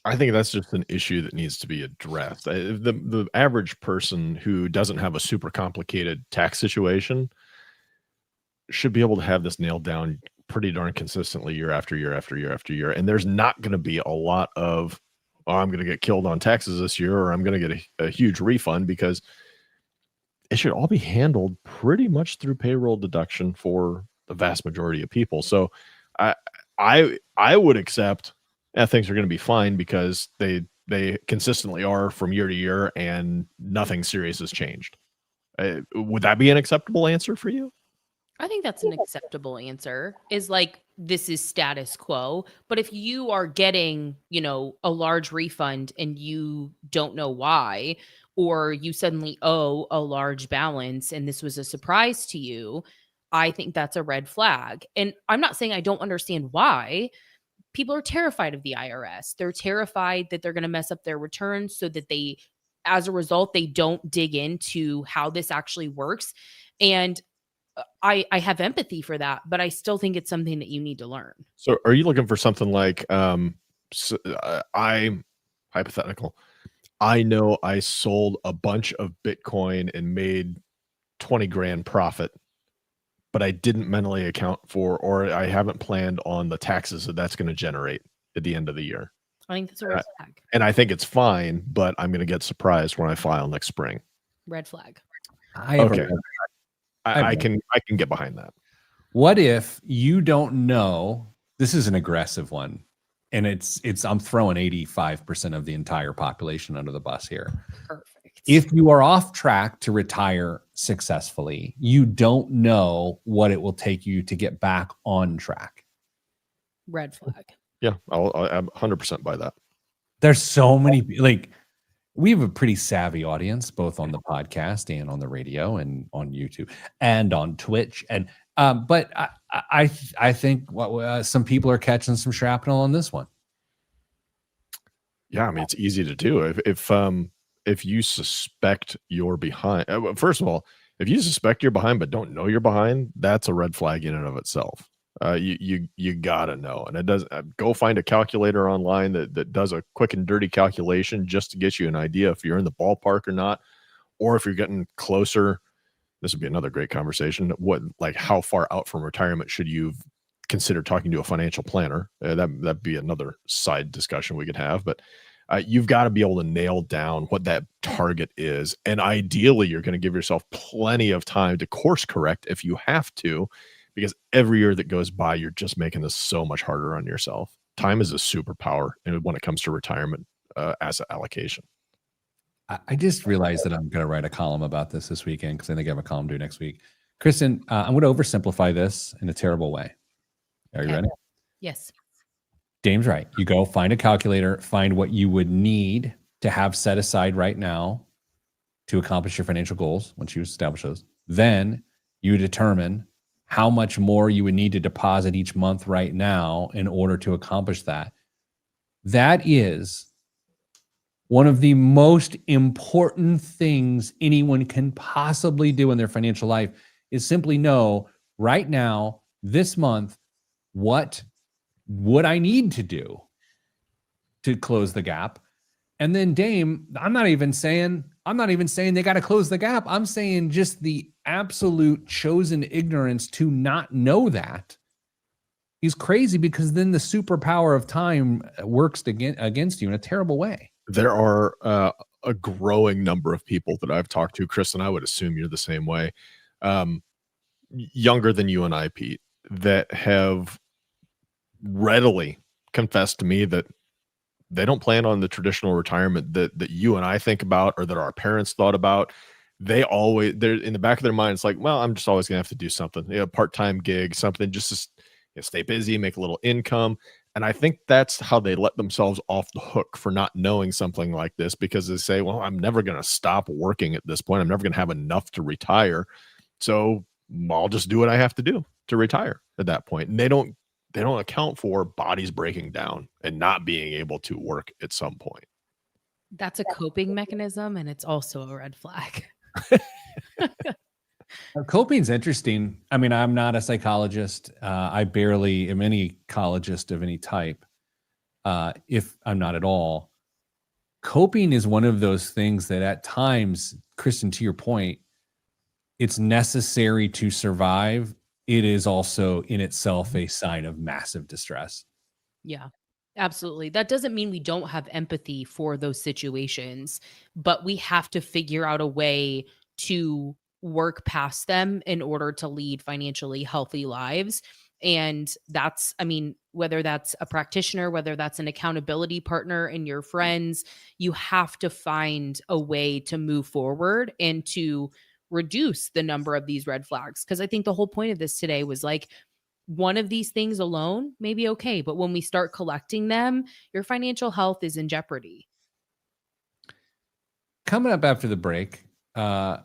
I think that's just an issue that needs to be addressed. The average person who doesn't have a super complicated tax situation should be able to have this nailed down pretty darn consistently year after year after year after year. And there's not going to be a lot of, I'm going to get killed on taxes this year, or I'm going to get a huge refund, because it should all be handled pretty much through payroll deduction for the vast majority of people. So I would accept things are going to be fine because they consistently are from year to year and nothing serious has changed. Would that be an acceptable answer for you? I think that's an acceptable answer, is like, this is status quo. But if you are getting, a large refund and you don't know why, or you suddenly owe a large balance and this was a surprise to you, I think that's a red flag. And I'm not saying I don't understand why. People are terrified of the IRS. They're terrified that they're going to mess up their returns so that as a result, they don't dig into how this actually works. And I have empathy for that, but I still think it's something that you need to learn. So are you looking for something like, hypothetical, I know I sold a bunch of Bitcoin and made 20 grand profit, but I didn't mentally account for, or I haven't planned on the taxes that's going to generate at the end of the year. I think that's a red flag. And I think it's fine, but I'm going to get surprised when I file next spring. Red flag. Okay. I can get behind that. What if you don't know? This is an aggressive one, and I'm throwing 85% of the entire population under the bus here. Perfect. If you are off track to retire successfully, you don't know what it will take you to get back on track. Red flag. Yeah, I'm 100% by that. There's so many, like, we have a pretty savvy audience, both on the podcast and on the radio and on YouTube and on Twitch. And but I think some people are catching some shrapnel on this one. Yeah, I mean, it's easy to do. If you suspect you're behind, first of all, if you suspect you're behind but don't know you're behind, that's a red flag in and of itself. You gotta know, and it does. Go find a calculator online that does a quick and dirty calculation just to get you an idea if you're in the ballpark or not, or if you're getting closer. This would be another great conversation. How far out from retirement should you consider talking to a financial planner? That'd be another side discussion we could have, but. You've got to be able to nail down what that target is. And ideally, you're going to give yourself plenty of time to course correct if you have to, because every year that goes by, you're just making this so much harder on yourself. Time is a superpower when it comes to retirement asset allocation. I just realized that I'm going to write a column about this weekend because I think I have a column due next week. Kristen, I'm going to oversimplify this in a terrible way. Are you ready? Yes. Dame's right. You go find a calculator, find what you would need to have set aside right now to accomplish your financial goals once you establish those. Then you determine how much more you would need to deposit each month right now in order to accomplish that. That is one of the most important things anyone can possibly do in their financial life is simply know right now, this month, what would I need to do to close the gap? And then Dame, I'm not even saying they got to close the gap. I'm saying just the absolute chosen ignorance to not know that is crazy, because then the superpower of time works against you in a terrible way. There are a growing number of people that I've talked to, Chris, and I would assume you're the same way, younger than you and I, Pete, that have readily confessed to me that they don't plan on the traditional retirement that you and I think about, or that our parents thought about. They're in the back of their mind, it's like, well, I'm just always gonna have to do something, part-time gig, something just to stay busy, make a little income. And I think that's how they let themselves off the hook for not knowing something like this, because they say, well, I'm never gonna stop working at this point, I'm never gonna have enough to retire, so I'll just do what I have to do to retire at that point. And they don't account for bodies breaking down and not being able to work at some point. That's a coping mechanism, and it's also a red flag. Coping's interesting. I mean, I'm not a psychologist. I barely am any psychologist of any type, if I'm not at all. Coping is one of those things that at times, Kristen, to your point, it's necessary to survive. It is also in itself a sign of massive distress. Yeah, absolutely. That doesn't mean we don't have empathy for those situations, but we have to figure out a way to work past them in order to lead financially healthy lives. And that's, I mean, whether that's a practitioner, whether that's an accountability partner and your friends, you have to find a way to move forward and to reduce the number of these red flags. Because I think the whole point of this today was like, one of these things alone may be okay, but when we start collecting them, your financial health is in jeopardy. Coming up after the break,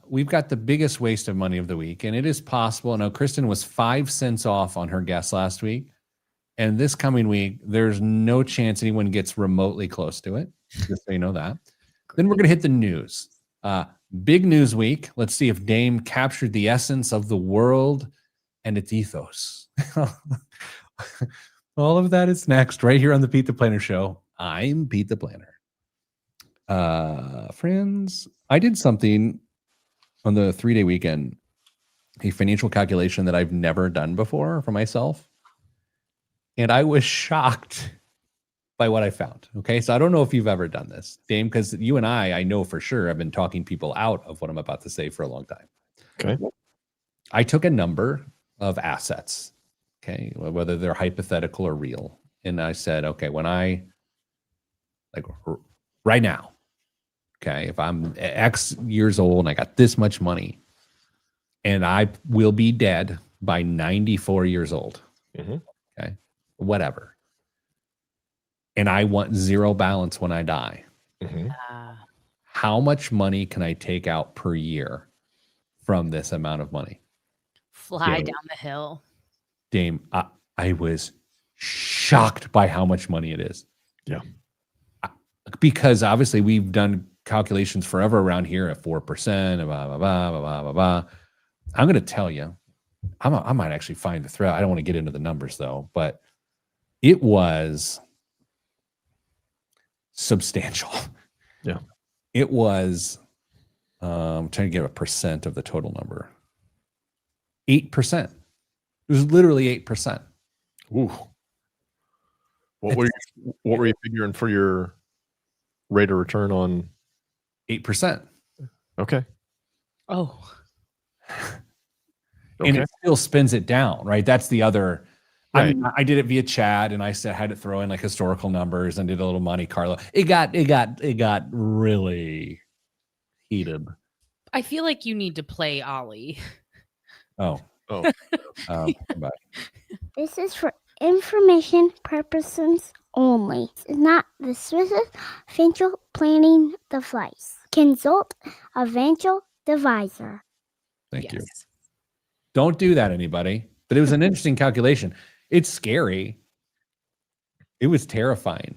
we've got the biggest waste of money of the week, and it is possible. I know Kristen was 5 cents off on her guess last week, and this coming week, there's no chance anyone gets remotely close to it, just so you know that. Then we're going to hit the news. Big news week. Let's see if Dame captured the essence of the world and its ethos. All of that is next, right here on the Pete the Planner Show. I'm Pete the Planner. Friends, I did something on the 3-day weekend, a financial calculation that I've never done before for myself. And I was shocked by what I found. Okay. So I don't know if you've ever done this, Dame, because you and I know for sure, I've been talking people out of what I'm about to say for a long time. Okay. I took a number of assets, okay, whether they're hypothetical or real. And I said, okay, when I, like right now, okay, if I'm X years old and I got this much money and I will be dead by 94 years old, okay, whatever. And I want zero balance when I die. how much money can I take out per year from this amount of money? Fly Yeah. down the hill. Dame, I was shocked by how much money it is. Yeah. Because obviously we've done calculations forever around here at 4%, blah, blah, blah, blah, blah, blah. I'm going to tell you, I might actually find the thread. I don't want to get into the numbers though, but it was substantial. Yeah. It was, I'm trying to get a percent of the total number. 8%. It was literally 8%. Ooh. What were you figuring for your rate of return on 8%. Okay. Oh, And it still spins it down, right? That's the other. Right. I mean, I did it via chat, and I had to throw in like historical numbers and did a little Monte Carlo. It got really heated. I feel like you need to play Ollie. Oh, bye. This is for information purposes only. It's not the Swiss financial planning device. Consult a financial advisor. Thank you. Don't do that, anybody. But it was an interesting calculation. It's scary. It was terrifying.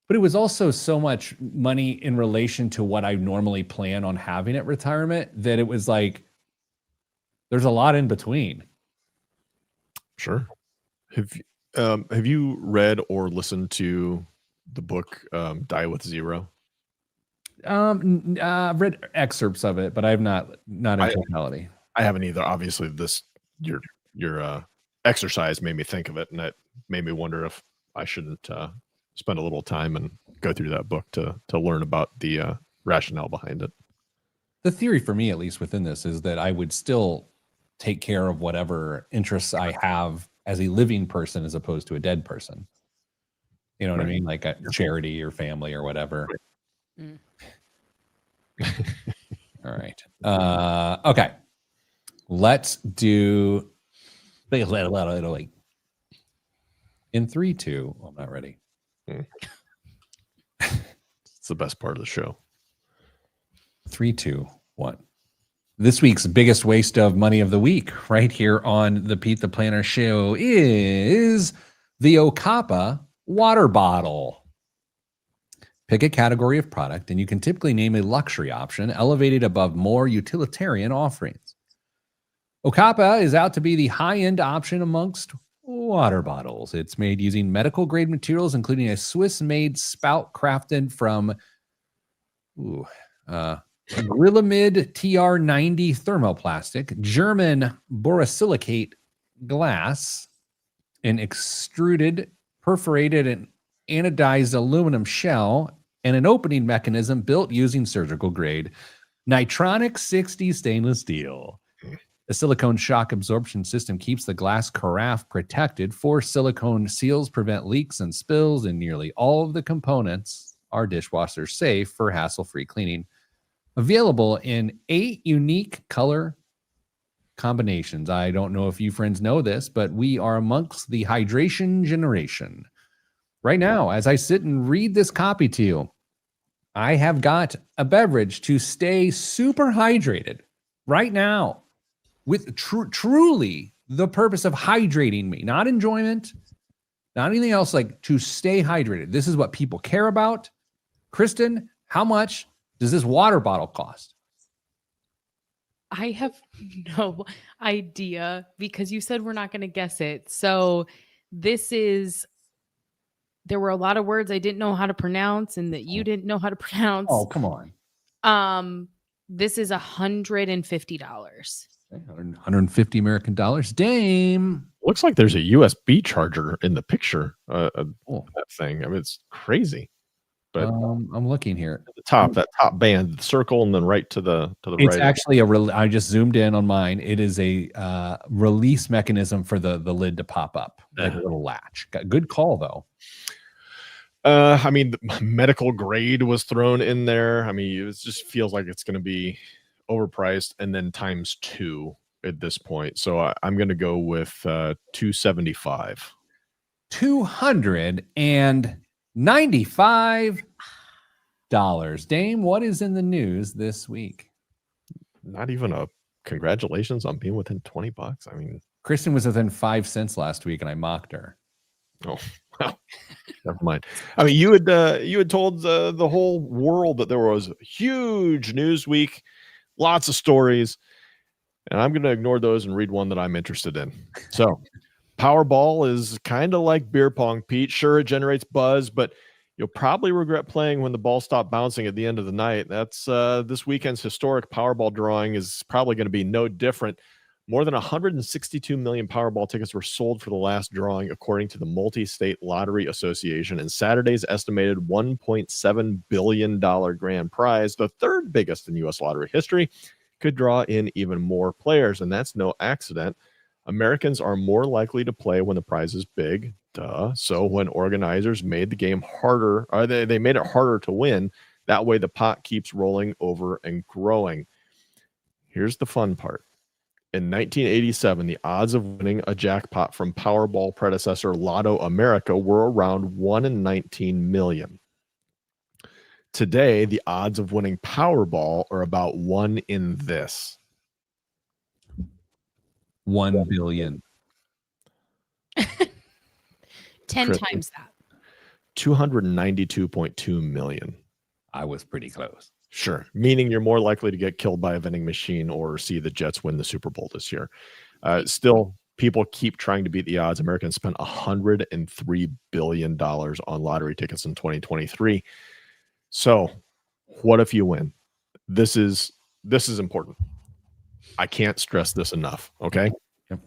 But it was also so much money in relation to what I normally plan on having at retirement that it was like, there's a lot in between. Sure. Have you read or listened to the book Die with Zero? I've read excerpts of it, but I've not in totality. I haven't either. Obviously, your exercise made me think of it, and it made me wonder if I shouldn't spend a little time and go through that book to learn about the rationale behind it. The theory for me, at least within this, is that I would still take care of whatever interests I have as a living person as opposed to a dead person. You know what I mean? Like a charity or family or whatever. Mm. All right. Okay. Let's do in 3, 2. I'm not ready. It's the best part of the show. 3, 2, 1. This week's biggest waste of money of the week, right here on the Pete the Planner Show, is the Okapa water bottle. Pick a category of product, and you can typically name a luxury option elevated above more utilitarian offerings. Okapa is out to be the high-end option amongst water bottles. It's made using medical-grade materials, including a Swiss-made spout crafted from Grilamid TR90 thermoplastic, German borosilicate glass, an extruded, perforated, and anodized aluminum shell, and an opening mechanism built using surgical-grade Nitronic 60 stainless steel. The silicone shock absorption system keeps the glass carafe protected. 4 silicone seals prevent leaks and spills, and nearly all of the components are dishwasher safe for hassle-free cleaning. Available in 8 unique color combinations. I don't know if you friends know this, but we are amongst the hydration generation. Right now, as I sit and read this copy to you, I have got a beverage to stay super hydrated right now with truly the purpose of hydrating me, not enjoyment, not anything else, like to stay hydrated. This is what people care about. Kristen, how much does this water bottle cost? I have no idea because you said we're not going to guess it. So there were a lot of words I didn't know how to pronounce and that you didn't know how to pronounce. Oh, come on. This is $150. Okay, 150 American dollars. Dame. Looks like there's a USB charger in the picture. Oh. That thing. I mean, it's crazy. But I'm looking here. at the top, that top band, the circle, and then right to the It's right. actually I just zoomed in on mine. It is a release mechanism for the lid to pop up, like a little latch. Good call though. I mean, the medical grade was thrown in there. I mean, it just feels like it's going to be overpriced, and then times 2 at this point. So I'm going to go with $295. Dame, what is in the news this week? Not even a congratulations on being within $20. I mean, Kristen was within 5 cents last week, and I mocked her. oh, well, never mind. I mean, you had told the whole world that there was a huge news week, lots of stories, and I'm going to ignore those and read one that I'm interested in. So, Powerball is kind of like beer pong, Pete. Sure, it generates buzz, but you'll probably regret playing when the ball stopped bouncing at the end of the night. That's this weekend's historic Powerball drawing is probably going to be no different. More than 162 million Powerball tickets were sold for the last drawing, according to the Multi-State Lottery Association, and Saturday's estimated $1.7 billion grand prize, the third biggest in U.S. lottery history, could draw in even more players, and that's no accident. Americans are more likely to play when the prize is big, duh. So when organizers made the game harder, or they made it harder to win, that way the pot keeps rolling over and growing. Here's the fun part. In 1987, the odds of winning a jackpot from Powerball predecessor Lotto America were around 1 in 19 million. Today, the odds of winning Powerball are about 1 in this. 1 billion. 10 Kristen. times that. 292.2 million. I was pretty close. Sure. Meaning you're more likely to get killed by a vending machine or see the Jets win the Super Bowl this year. Still, people keep trying to beat the odds. Americans spent $103 billion on lottery tickets in 2023. So what if you win? This is important. I can't stress this enough. Okay. Yep.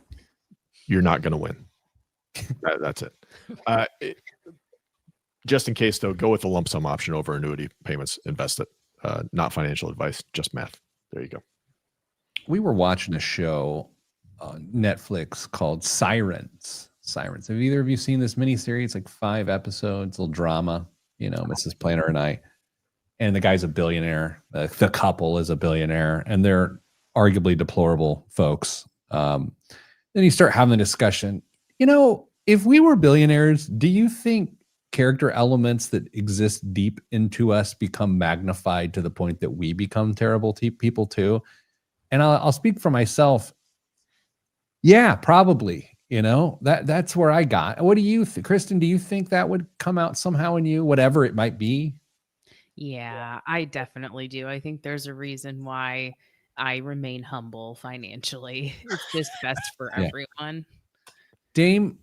You're not going to win. That's it. Just in case, though, go with the lump sum option over annuity payments. Invest it. Not financial advice, just math. There you go. We were watching a show on Netflix called Sirens. Have either of you seen this miniseries? It's like 5 episodes, little drama, Mrs. Planner and I. And the guy's a billionaire. The couple is a billionaire, and they're arguably deplorable folks. Then you start having the discussion. If we were billionaires, do you think character elements that exist deep into us become magnified to the point that we become terrible people too? And I'll speak for myself. Yeah, probably. That's where I got. What do you think, Kristen? Do you think that would come out somehow in you, whatever it might be? Yeah, I definitely do. I think there's a reason why I remain humble financially. It's just best for Yeah. everyone. Dame,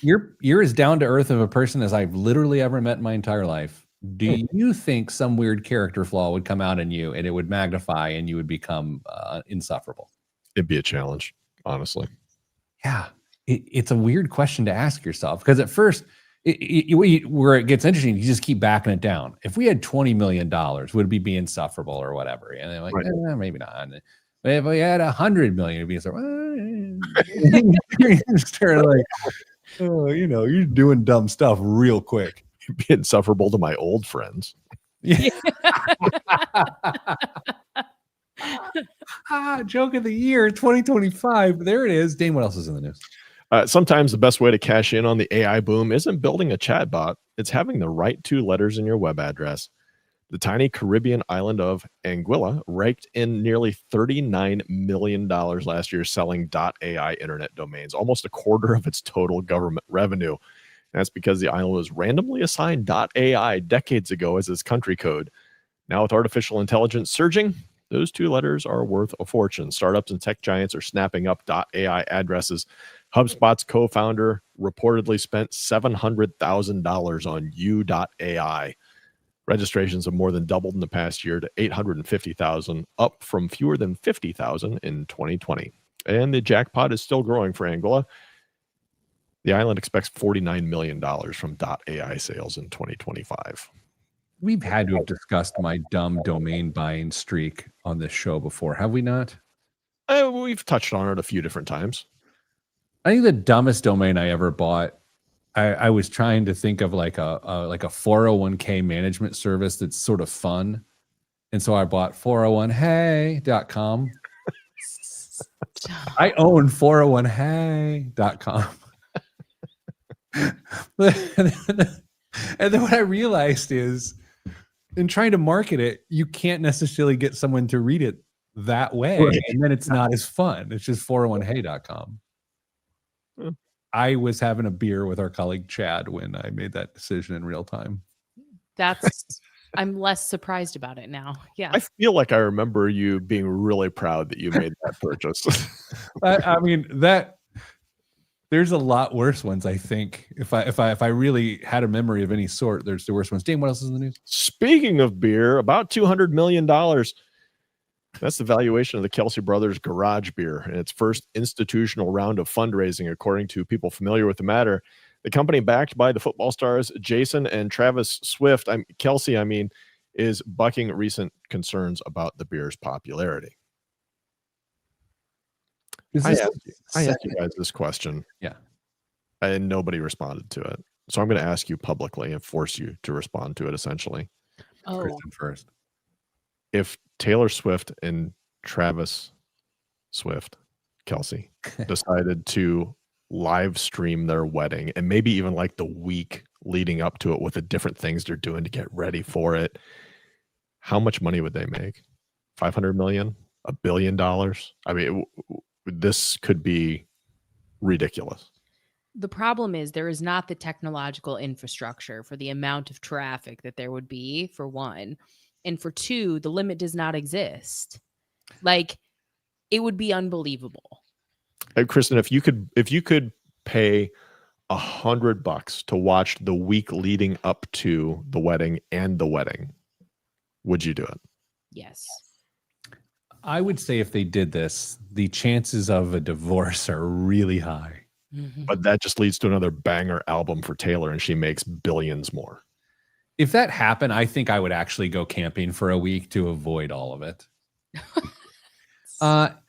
you're as down to earth of a person as I've literally ever met in my entire life. Do you think some weird character flaw would come out in you and it would magnify and you would become insufferable? It'd be a challenge, honestly. Yeah, it's a weird question to ask yourself, because at first, where it gets interesting, you just keep backing it down. If we had $20 million, would we be insufferable or whatever? And they're like, Right. Maybe not. But if we had 100 million, it'd be sort of, start like, oh, you're doing dumb stuff real quick. It'd be insufferable to my old friends. Yeah. Joke of the year 2025. There it is. Dane, what else is in the news? Sometimes the best way to cash in on the AI boom isn't building a chatbot. It's having the right 2 letters in your web address. The tiny Caribbean island of Anguilla raked in nearly $39 million last year selling .ai internet domains, almost a quarter of its total government revenue. And that's because the island was randomly assigned .ai decades ago as its country code. Now with artificial intelligence surging, those 2 letters are worth a fortune. Startups and tech giants are snapping up .ai addresses. HubSpot's co-founder reportedly spent $700,000 on U.ai. Registrations have more than doubled in the past year to 850,000, up from fewer than 50,000 in 2020. And the jackpot is still growing for Anguilla. The island expects $49 million from .ai sales in 2025. We've had to have discussed my dumb domain buying streak on this show before, have we not? We've touched on it a few different times. I think the dumbest domain I ever bought, I was trying to think of like a 401k management service that's sort of fun. And so I bought 401hey.com. I own 401hey.com. And then what I realized is in trying to market it, you can't necessarily get someone to read it that way. Right. And then it's not as fun. It's just 401hey.com. Hmm. I was having a beer with our colleague Chad when I made that decision in real time. I'm less surprised about it now. Yeah. I feel like I remember you being really proud that you made that purchase. I mean, there's a lot worse ones. I think if I really had a memory of any sort, there's the worst ones. Dane, what else is in the news? Speaking of beer, about $200 million. That's the valuation of the Kelsey Brothers Garage Beer in its first institutional round of fundraising, according to people familiar with the matter. The company, backed by the football stars Jason and Travis Swift, Kelsey, is bucking recent concerns about the beer's popularity. I asked you guys this question. Yeah. And nobody responded to it. So I'm going to ask you publicly and force you to respond to it, essentially. Kristen first. If Taylor Swift and Travis Swift, Kelsey, decided to live stream their wedding and maybe even like the week leading up to it with the different things they're doing to get ready for it, how much money would they make? 500 million? $1 billion? I mean, this could be ridiculous. The problem is there is not the technological infrastructure for the amount of traffic that there would be, for one. And for two, the limit does not exist. Like, it would be unbelievable. Hey, Kristen, if you could pay $100 to watch the week leading up to the wedding and the wedding, would you do it? Yes. I would say if they did this, the chances of a divorce are really high. Mm-hmm. But that just leads to another banger album for Taylor, and she makes billions more. If that happened, I think I would actually go camping for a week to avoid all of it.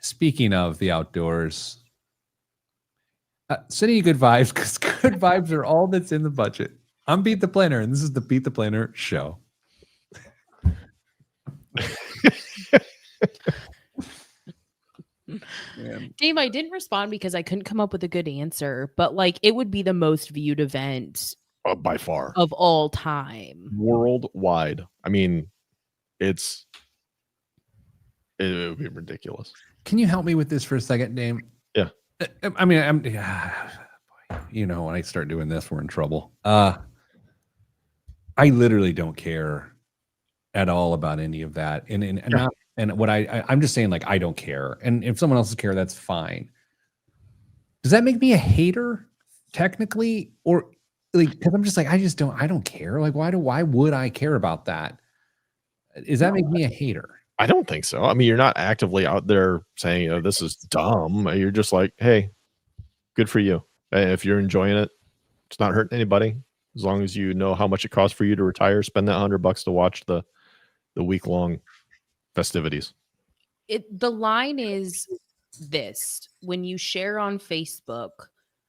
Speaking of the outdoors, sending you good vibes, because good vibes are all that's in the budget. I'm Beat the Planner, and this is the Beat the Planner show. Dave, I didn't respond because I couldn't come up with a good answer, but like it would be the most viewed event By far. of all time. Worldwide. I mean, it would be ridiculous. Can you help me with this for a second, Dame? Yeah. I mean, you know, when I start doing this, we're in trouble. I literally don't care at all about any of that. And what I'm just saying, like, I don't care. And if someone else care, that's fine. Does that make me a hater technically? Or like, because I'm just like, I don't care. Like, why would I care about that? Does that make me a hater? I don't think so. I mean, you're not actively out there saying, this is dumb. You're just like, hey, good for you. If you're enjoying it, it's not hurting anybody. As long as you know how much it costs for you to retire, spend that $100 to watch the week-long festivities. The line is this: when you share on Facebook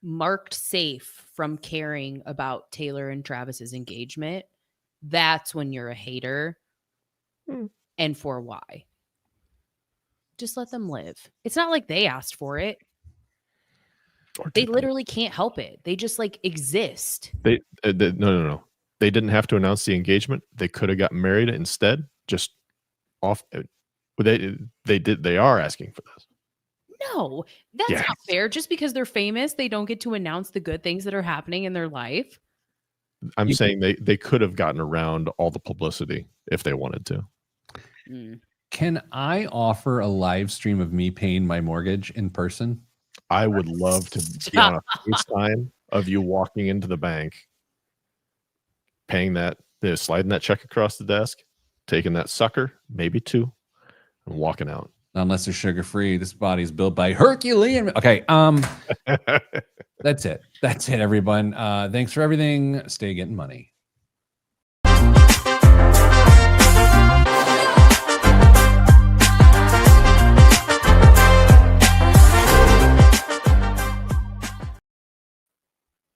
marked safe from caring about Taylor and Travis's engagement, that's when you're a hater. And for why? Just let them live. It's not like they asked for it. They literally can't help it. They just like exist. No. They didn't have to announce the engagement. They could have gotten married instead. Just off. They are asking for this. No, that's not fair. Just because they're famous, they don't get to announce the good things that are happening in their life. I'm saying they could have gotten around all the publicity if they wanted to. Can I offer a live stream of me paying my mortgage in person? I would love to be on a FaceTime of you walking into the bank, paying sliding that check across the desk, taking that sucker, maybe two, and walking out. Unless they're sugar-free. This body's built by Herculean. Okay. That's it. That's it, everyone. Thanks for everything. Stay getting money.